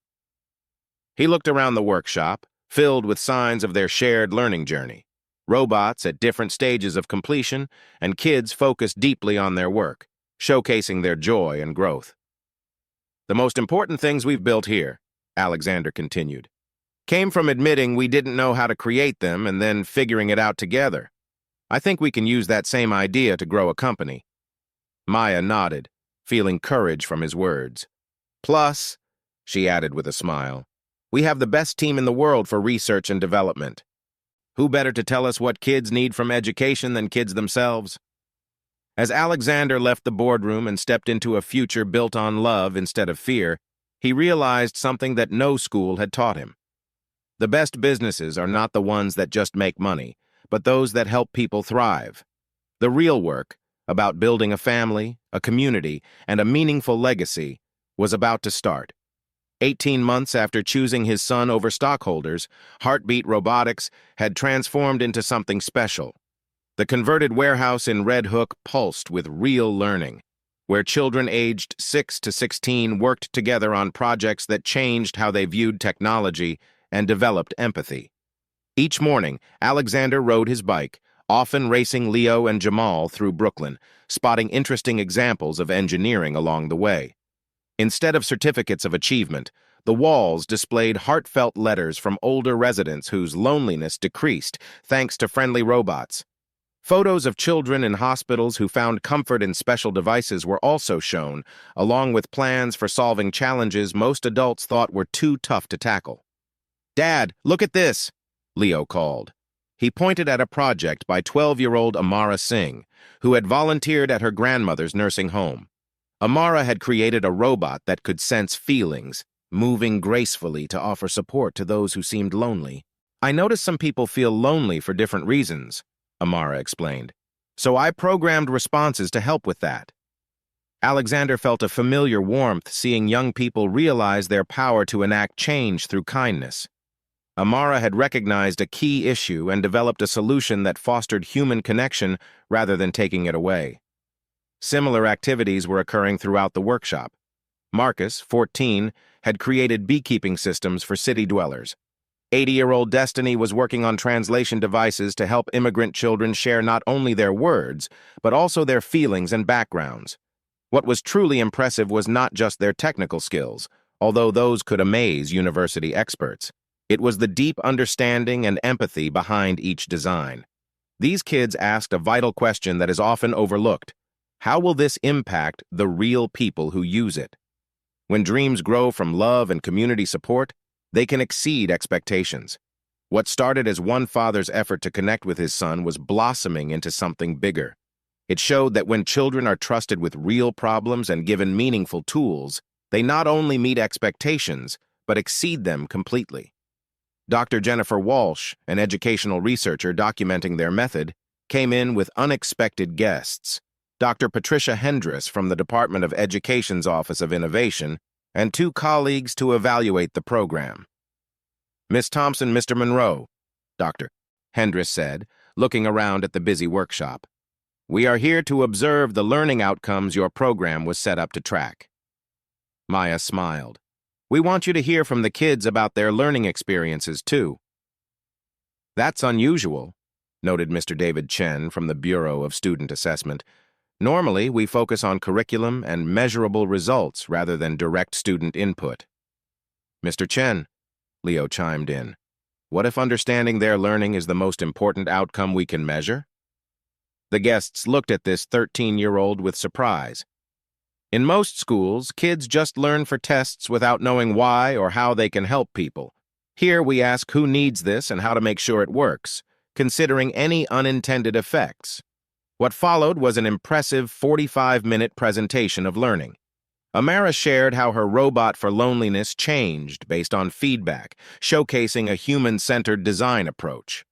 A: He looked around the workshop, filled with signs of their shared learning journey. Robots at different stages of completion, and kids focused deeply on their work, showcasing their joy and growth. The most important things we've built here, Alexander continued, came from admitting we didn't know how to create them and then figuring it out together. I think we can use that same idea to grow a company. Maya nodded, feeling courage from his words. Plus, she added with a smile, we have the best team in the world for research and development. Who better to tell us what kids need from education than kids themselves? As Alexander left the boardroom and stepped into a future built on love instead of fear, he realized something that no school had taught him. The best businesses are not the ones that just make money, but those that help people thrive. The real work, about building a family, a community, and a meaningful legacy, was about to start. 18 months after choosing his son over stockholders, Heartbeat Robotics had transformed into something special. The converted warehouse in Red Hook pulsed with real learning, where children aged 6 to 16 worked together on projects that changed how they viewed technology and developed empathy. Each morning, Alexander rode his bike, often racing Leo and Jamal through Brooklyn, spotting interesting examples of engineering along the way. Instead of certificates of achievement, the walls displayed heartfelt letters from older residents whose loneliness decreased thanks to friendly robots. Photos of children in hospitals who found comfort in special devices were also shown, along with plans for solving challenges most adults thought were too tough to tackle. Dad, look at this, Leo called. He pointed at a project by 12-year-old Amara Singh, who had volunteered at her grandmother's nursing home. Amara had created a robot that could sense feelings, moving gracefully to offer support to those who seemed lonely. I noticed some people feel lonely for different reasons, Amara explained. So I programmed responses to help with that. Alexander felt a familiar warmth seeing young people realize their power to enact change through kindness. Amara had recognized a key issue and developed a solution that fostered human connection rather than taking it away. Similar activities were occurring throughout the workshop. Marcus, 14, had created beekeeping systems for city dwellers. 80-year-old Destiny was working on translation devices to help immigrant children share not only their words, but also their feelings and backgrounds. What was truly impressive was not just their technical skills, although those could amaze university experts. It was the deep understanding and empathy behind each design. These kids asked a vital question that is often overlooked. How will this impact the real people who use it? When dreams grow from love and community support, they can exceed expectations. What started as one father's effort to connect with his son was blossoming into something bigger. It showed that when children are trusted with real problems and given meaningful tools, they not only meet expectations, but exceed them completely. Dr. Jennifer Walsh, an educational researcher documenting their method, came in with unexpected guests. Dr. Patricia Hendris from the Department of Education's Office of Innovation, and 2 colleagues to evaluate the program. Miss Thompson, Mr. Monroe, Dr. Hendris said, looking around at the busy workshop. We are here to observe the learning outcomes your program was set up to track. Maya smiled. We want you to hear from the kids about their learning experiences, too. That's unusual, noted Mr. David Chen from the Bureau of Student Assessment. Normally, we focus on curriculum and measurable results rather than direct student input. Mr. Chen, Leo chimed in, what if understanding their learning is the most important outcome we can measure? The guests looked at this 13-year-old with surprise. In most schools, kids just learn for tests without knowing why or how they can help people. Here we ask who needs this and how to make sure it works, considering any unintended effects. What followed was an impressive 45-minute presentation of learning. Amara shared how her robot for loneliness changed based on feedback, showcasing a human-centered design approach.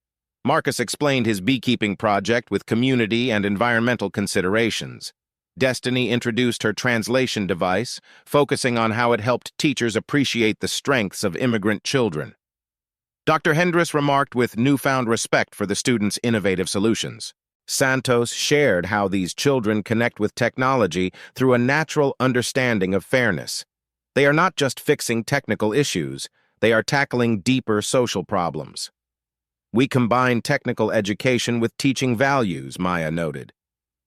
A: Marcus explained his beekeeping project with community and environmental considerations. Destiny introduced her translation device, focusing on how it helped teachers appreciate the strengths of immigrant children. Dr. Hendris remarked with newfound respect for the students' innovative solutions. Santos shared how these children connect with technology through a natural understanding of fairness. They are not just fixing technical issues, they are tackling deeper social problems. We combine technical education with teaching values, Maya noted.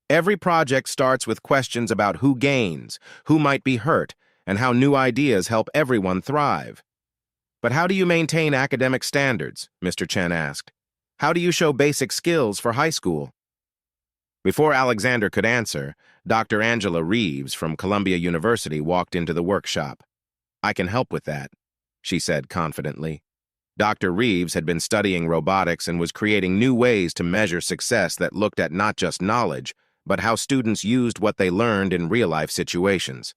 A: Every project starts with questions about who gains, who might be hurt, and how new ideas help everyone thrive. But how do you maintain academic standards? Mr. Chen asked. How do you show basic skills for high school? Before Alexander could answer, Dr. Angela Reeves from Columbia University walked into the workshop. I can help with that, she said confidently. Dr. Reeves had been studying robotics and was creating new ways to measure success that looked at not just knowledge, but how students used what they learned in real-life situations.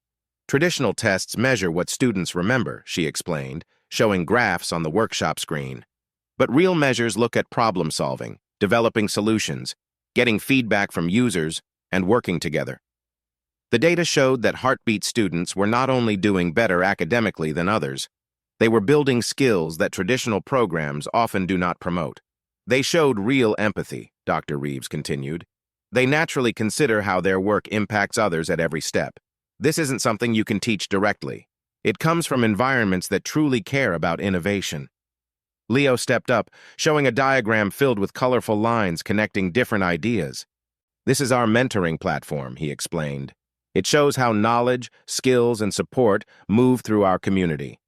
A: Traditional tests measure what students remember, she explained, showing graphs on the workshop screen. But real measures look at problem-solving, developing solutions, getting feedback from users, and working together. The data showed that Heartbeat students were not only doing better academically than others, they were building skills that traditional programs often do not promote. They showed real empathy, Dr. Reeves continued. They naturally consider how their work impacts others at every step. This isn't something you can teach directly. It comes from environments that truly care about innovation. Leo stepped up, showing a diagram filled with colorful lines connecting different ideas. This is our mentoring platform, he explained. It shows how knowledge, skills, and support move through our community.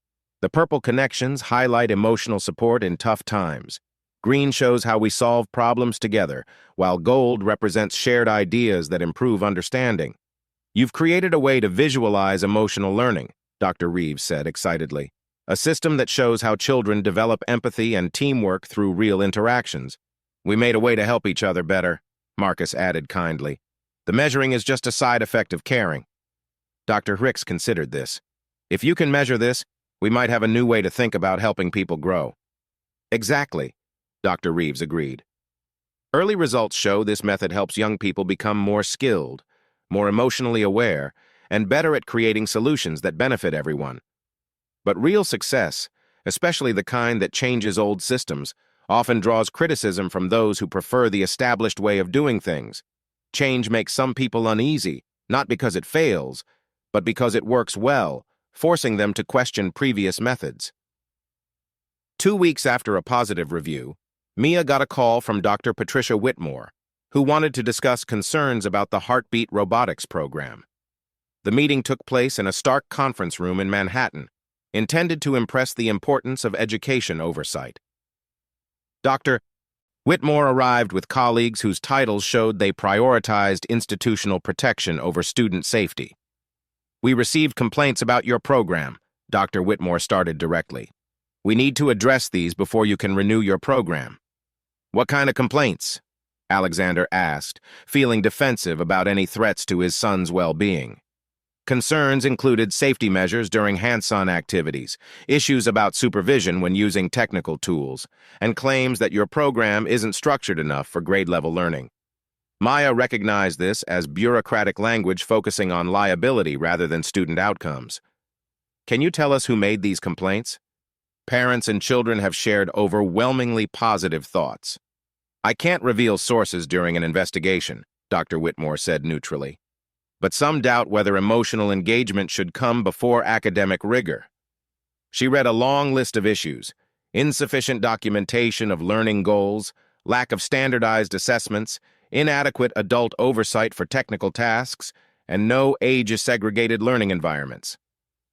A: The purple connections highlight emotional support in tough times. Green shows how we solve problems together, while gold represents shared ideas that improve understanding. You've created a way to visualize emotional learning, Dr. Reeves said excitedly. A system that shows how children develop empathy and teamwork through real interactions. We made a way to help each other better, Marcus added kindly. The measuring is just a side effect of caring. Dr. Hicks considered this. If you can measure this, we might have a new way to think about helping people grow. Exactly, Dr. Reeves agreed. Early results show this method helps young people become more skilled, more emotionally aware, and better at creating solutions that benefit everyone. But real success, especially the kind that changes old systems, often draws criticism from those who prefer the established way of doing things. Change makes some people uneasy, not because it fails, but because it works well, forcing them to question previous methods. 2 weeks after a positive review, Mia got a call from Dr. Patricia Whitmore, who wanted to discuss concerns about the Heartbeat robotics program. The meeting took place in a Stark conference room in Manhattan, intended to impress the importance of education oversight. Dr. Whitmore arrived with colleagues whose titles showed they prioritized institutional protection over student safety. We received complaints about your program, Dr. Whitmore started directly. We need to address these before you can renew your program. What kind of complaints? Alexander asked, feeling defensive about any threats to his son's well-being. Concerns included safety measures during hands-on activities, issues about supervision when using technical tools, and claims that your program isn't structured enough for grade-level learning. Maya recognized this as bureaucratic language focusing on liability rather than student outcomes. Can you tell us who made these complaints? Parents and children have shared overwhelmingly positive thoughts. I can't reveal sources during an investigation, Dr. Whitmore said neutrally. But some doubt whether emotional engagement should come before academic rigor. She read a long list of issues: insufficient documentation of learning goals, lack of standardized assessments, inadequate adult oversight for technical tasks, and no age-segregated learning environments.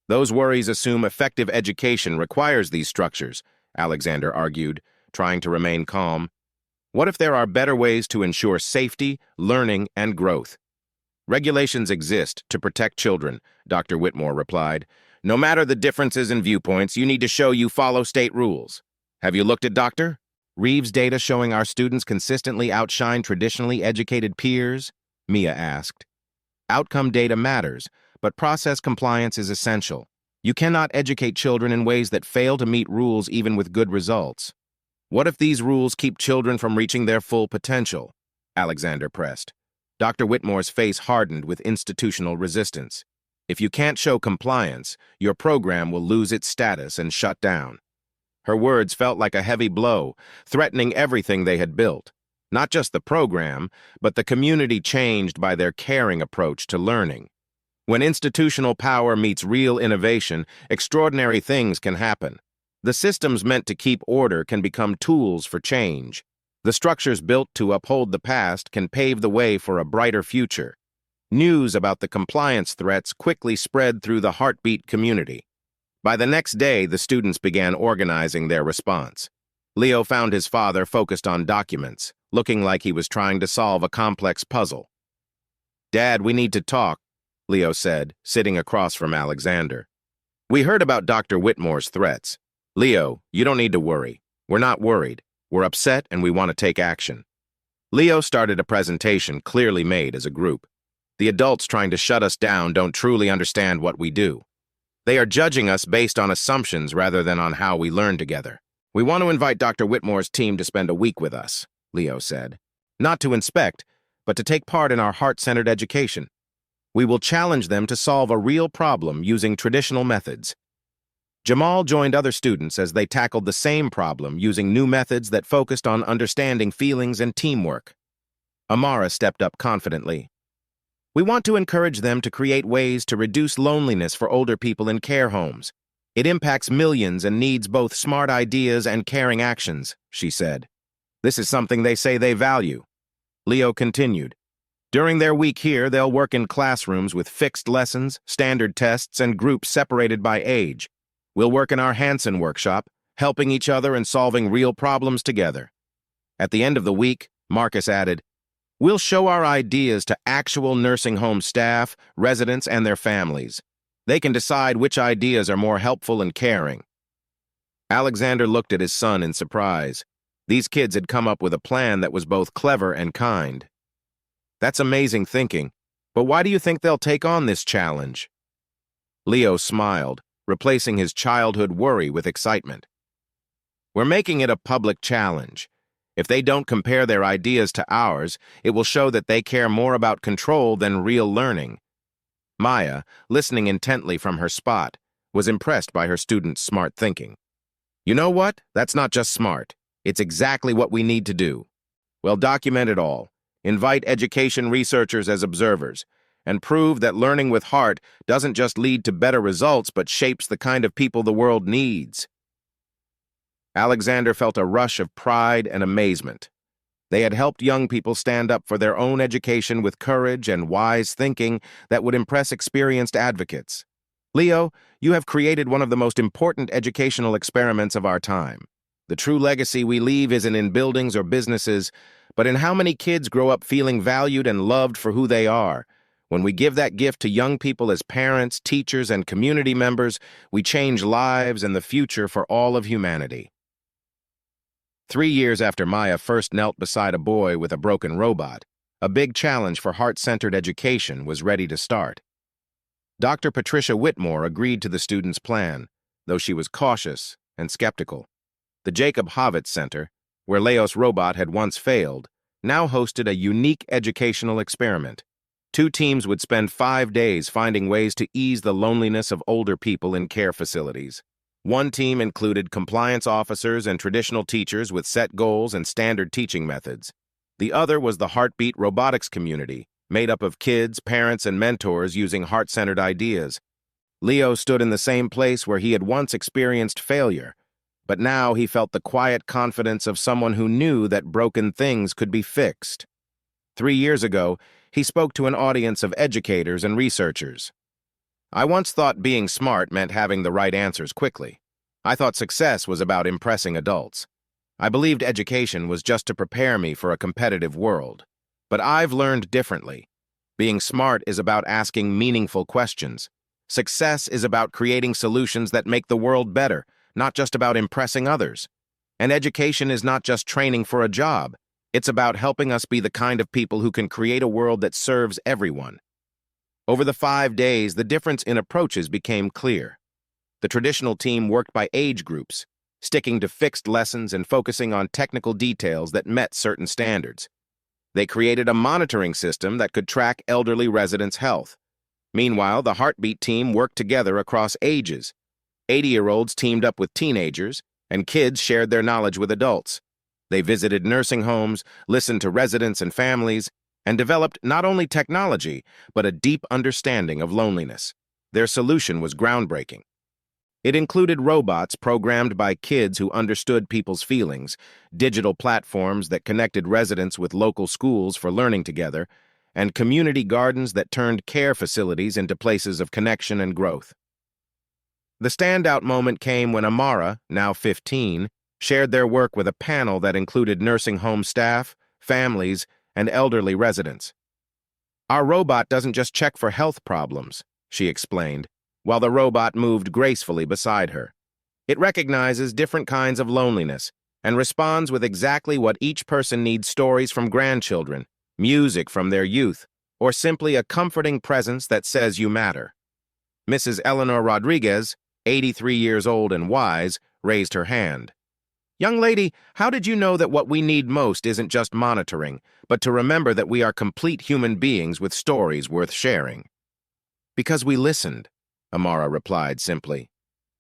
A: Those worries assume effective education requires these structures, Alexander argued, trying to remain calm. What if there are better ways to ensure safety, learning, and growth? Regulations exist to protect children, Dr. Whitmore replied. No matter the differences in viewpoints, you need to show you follow state rules. Have you looked at Dr. Reeves' data showing our students consistently outshine traditionally educated peers? Mia asked. Outcome data matters, but process compliance is essential. You cannot educate children in ways that fail to meet rules even with good results. What if these rules keep children from reaching their full potential? Alexander pressed. Dr. Whitmore's face hardened with institutional resistance. If you can't show compliance, your program will lose its status and shut down. Her words felt like a heavy blow, threatening everything they had built. Not just the program, but the community changed by their caring approach to learning. When institutional power meets real innovation, extraordinary things can happen. The systems meant to keep order can become tools for change. The structures built to uphold the past can pave the way for a brighter future. News about the compliance threats quickly spread through the Heartbeat community. By the next day, the students began organizing their response. Leo found his father focused on documents, looking like he was trying to solve a complex puzzle. "Dad, we need to talk," Leo said, sitting across from Alexander. "We heard about Dr. Whitmore's threats. Leo, you don't need to worry. We're not worried. We're upset and we want to take action." Leo started a presentation clearly made as a group. The adults trying to shut us down don't truly understand what we do. They are judging us based on assumptions rather than on how we learn together. "We want to invite Dr. Whitmore's team to spend a week with us," Leo said. "Not to inspect, but to take part in our heart-centered education. We will challenge them to solve a real problem using traditional methods." Jamal joined other students as they tackled the same problem using new methods that focused on understanding feelings and teamwork. Amara stepped up confidently. "We want to encourage them to create ways to reduce loneliness for older people in care homes. It impacts millions and needs both smart ideas and caring actions," she said. "This is something they say they value." Leo continued. "During their week here, they'll work in classrooms with fixed lessons, standard tests, and groups separated by age. We'll work in our Hansen workshop, helping each other and solving real problems together. At the end of the week," Marcus added, "we'll show our ideas to actual nursing home staff, residents, and their families. They can decide which ideas are more helpful and caring." Alexander looked at his son in surprise. These kids had come up with a plan that was both clever and kind. "That's amazing thinking, but why do you think they'll take on this challenge?" Leo smiled, replacing his childhood worry with excitement. "We're making it a public challenge. If they don't compare their ideas to ours, it will show that they care more about control than real learning." Maya, listening intently from her spot, was impressed by her students' smart thinking. "You know what? That's not just smart. It's exactly what we need to do. We'll document it all, invite education researchers as observers, and prove that learning with heart doesn't just lead to better results but shapes the kind of people the world needs." Alexander felt a rush of pride and amazement. They had helped young people stand up for their own education with courage and wise thinking that would impress experienced advocates. "Leo, you have created one of the most important educational experiments of our time. The true legacy we leave isn't in buildings or businesses, but in how many kids grow up feeling valued and loved for who they are. When we give that gift to young people as parents, teachers, and community members, we change lives and the future for all of humanity." 3 years after Maya first knelt beside a boy with a broken robot, a big challenge for heart-centered education was ready to start. Dr. Patricia Whitmore agreed to the students' plan, though she was cautious and skeptical. The Jacob Hovitz Center, where Leo's robot had once failed, now hosted a unique educational experiment. Two teams would spend 5 days finding ways to ease the loneliness of older people in care facilities. One team included compliance officers and traditional teachers with set goals and standard teaching methods. The other was the Heartbeat robotics community, made up of kids, parents, and mentors using heart-centered ideas. Leo stood in the same place where he had once experienced failure, but now he felt the quiet confidence of someone who knew that broken things could be fixed. 3 years ago, he spoke to an audience of educators and researchers. I once thought being smart meant having the right answers quickly. I thought success was about impressing adults. I believed education was just to prepare me for a competitive world. But I've learned differently. Being smart is about asking meaningful questions. Success is about creating solutions that make the world better, not just about impressing others. And education is not just training for a job. It's about helping us be the kind of people who can create a world that serves everyone. Over the 5 days, the difference in approaches became clear. The traditional team worked by age groups, sticking to fixed lessons and focusing on technical details that met certain standards. They created a monitoring system that could track elderly residents' health. Meanwhile, the Heartbeat team worked together across ages. 80-year-olds teamed up with teenagers, and kids shared their knowledge with adults. They visited nursing homes, listened to residents and families, and developed not only technology, but a deep understanding of loneliness. Their solution was groundbreaking. It included robots programmed by kids who understood people's feelings, digital platforms that connected residents with local schools for learning together, and community gardens that turned care facilities into places of connection and growth. The standout moment came when Amara, now 15, shared their work with a panel that included nursing home staff, families, and elderly residents. "Our robot doesn't just check for health problems," she explained, while the robot moved gracefully beside her. "It recognizes different kinds of loneliness and responds with exactly what each person needs: stories from grandchildren, music from their youth, or simply a comforting presence that says you matter." Mrs. Eleanor Rodriguez, 83 years old and wise, raised her hand. "Young lady, how did you know that what we need most isn't just monitoring, but to remember that we are complete human beings with stories worth sharing?" "Because we listened," Amara replied simply.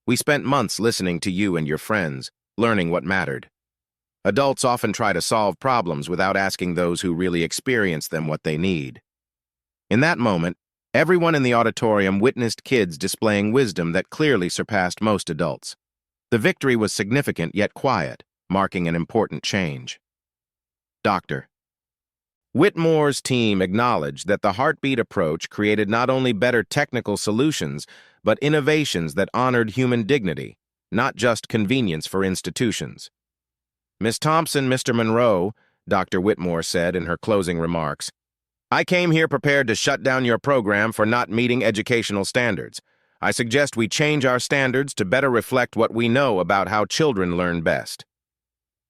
A: "We spent months listening to you and your friends, learning what mattered." Adults often try to solve problems without asking those who really experience them what they need. In that moment, everyone in the auditorium witnessed kids displaying wisdom that clearly surpassed most adults. The victory was significant yet quiet, marking an important change. Dr. Whitmore's team acknowledged that the Heartbeat approach created not only better technical solutions, but innovations that honored human dignity, not just convenience for institutions. "Miss Thompson, Mr. Monroe," Dr. Whitmore said in her closing remarks, "I came here prepared to shut down your program for not meeting educational standards. I suggest we change our standards to better reflect what we know about how children learn best."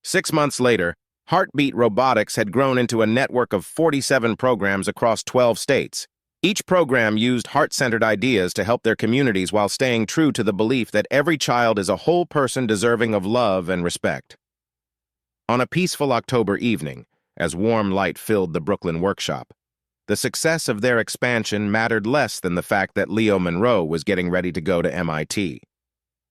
A: 6 months later, Heartbeat Robotics had grown into a network of 47 programs across 12 states. Each program used heart-centered ideas to help their communities while staying true to the belief that every child is a whole person deserving of love and respect. On a peaceful October evening, as warm light filled the Brooklyn workshop, the success of their expansion mattered less than the fact that Leo Monroe was getting ready to go to MIT.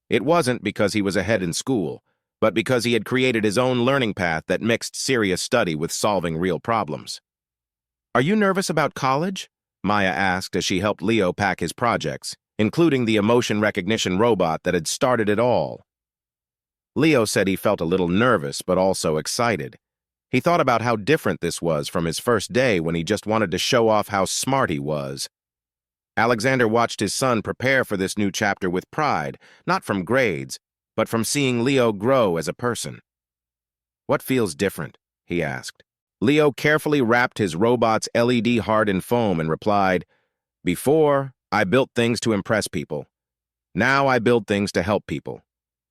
A: It wasn't because he was ahead in school, but because he had created his own learning path that mixed serious study with solving real problems. "Are you nervous about college?" Maya asked as she helped Leo pack his projects, including the emotion recognition robot that had started it all. Leo said he felt a little nervous but also excited. He thought about how different this was from his first day when he just wanted to show off how smart he was. Alexander watched his son prepare for this new chapter with pride, not from grades, but from seeing Leo grow as a person. "What feels different?" he asked. Leo carefully wrapped his robot's LED heart in foam and replied, "Before, I built things to impress people. Now I build things to help people.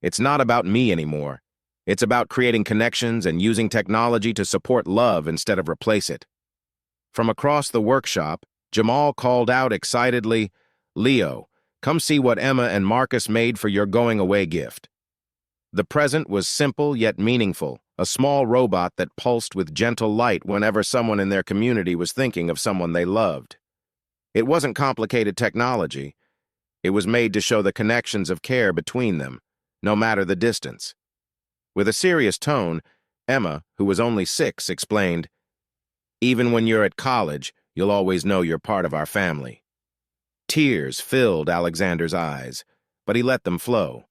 A: It's not about me anymore. It's about creating connections and using technology to support love instead of replace it." From across the workshop, Jamal called out excitedly, "Leo, come see what Emma and Marcus made for your going-away gift." The present was simple yet meaningful, a small robot that pulsed with gentle light whenever someone in their community was thinking of someone they loved. It wasn't complicated technology. It was made to show the connections of care between them, no matter the distance. With a serious tone, Emma, who was only 6, explained, "Even when you're at college, you'll always know you're part of our family." Tears filled Alexander's eyes, but he let them flow.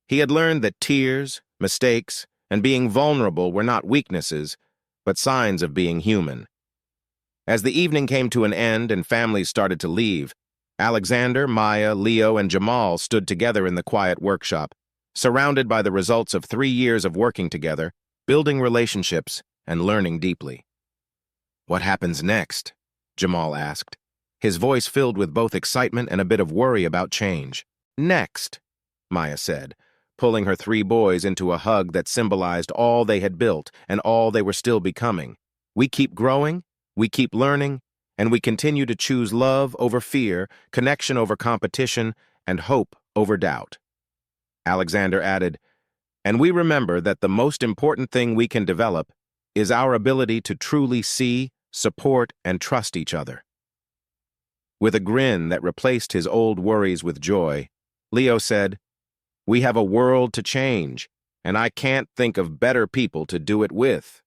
A: He had learned that tears, mistakes, and being vulnerable were not weaknesses, but signs of being human. As the evening came to an end and families started to leave, Alexander, Maya, Leo, and Jamal stood together in the quiet workshop, surrounded by the results of 3 years of working together, building relationships, and learning deeply. "What happens next?" Jamal asked, his voice filled with both excitement and a bit of worry about change. "Next," Maya said, pulling her 3 boys into a hug that symbolized all they had built and all they were still becoming. "We keep growing, we keep learning, and we continue to choose love over fear, connection over competition, and hope over doubt." Alexander added, "And we remember that the most important thing we can develop is our ability to truly see, support, and trust each other." With a grin that replaced his old worries with joy, Leo said, "We have a world to change, and I can't think of better people to do it with."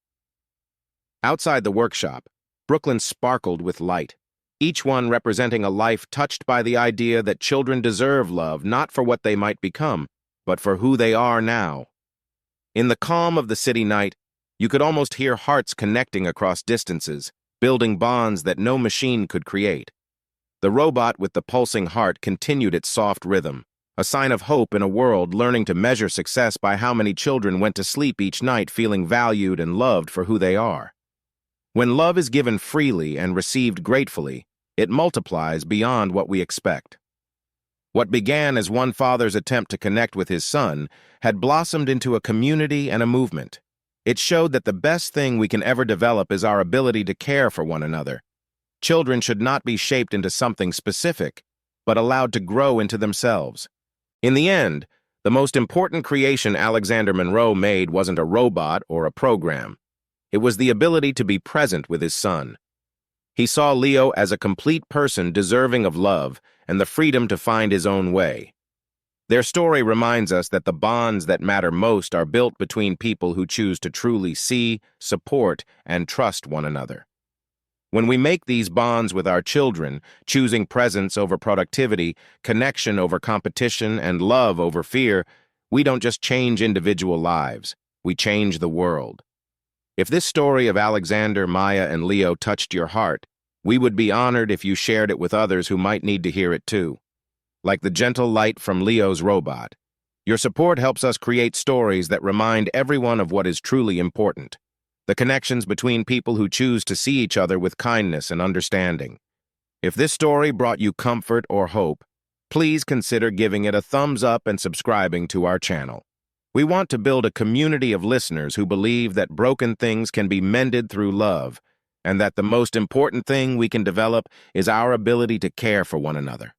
A: Outside the workshop, Brooklyn sparkled with light, each one representing a life touched by the idea that children deserve love not for what they might become, but for who they are now. In the calm of the city night, you could almost hear hearts connecting across distances, building bonds that no machine could create. The robot with the pulsing heart continued its soft rhythm, a sign of hope in a world learning to measure success by how many children went to sleep each night feeling valued and loved for who they are. When love is given freely and received gratefully, it multiplies beyond what we expect. What began as one father's attempt to connect with his son had blossomed into a community and a movement. It showed that the best thing we can ever develop is our ability to care for one another. Children should not be shaped into something specific, but allowed to grow into themselves. In the end, the most important creation Alexander Monroe made wasn't a robot or a program. It was the ability to be present with his son. He saw Leo as a complete person deserving of love and the freedom to find his own way. Their story reminds us that the bonds that matter most are built between people who choose to truly see, support, and trust one another. When we make these bonds with our children, choosing presence over productivity, connection over competition, and love over fear, we don't just change individual lives, we change the world. If this story of Alexander, Maya, and Leo touched your heart, we would be honored if you shared it with others who might need to hear it too. Like the gentle light from Leo's robot, your support helps us create stories that remind everyone of what is truly important, the connections between people who choose to see each other with kindness and understanding. If this story brought you comfort or hope, please consider giving it a thumbs up and subscribing to our channel. We want to build a community of listeners who believe that broken things can be mended through love, and that the most important thing we can develop is our ability to care for one another.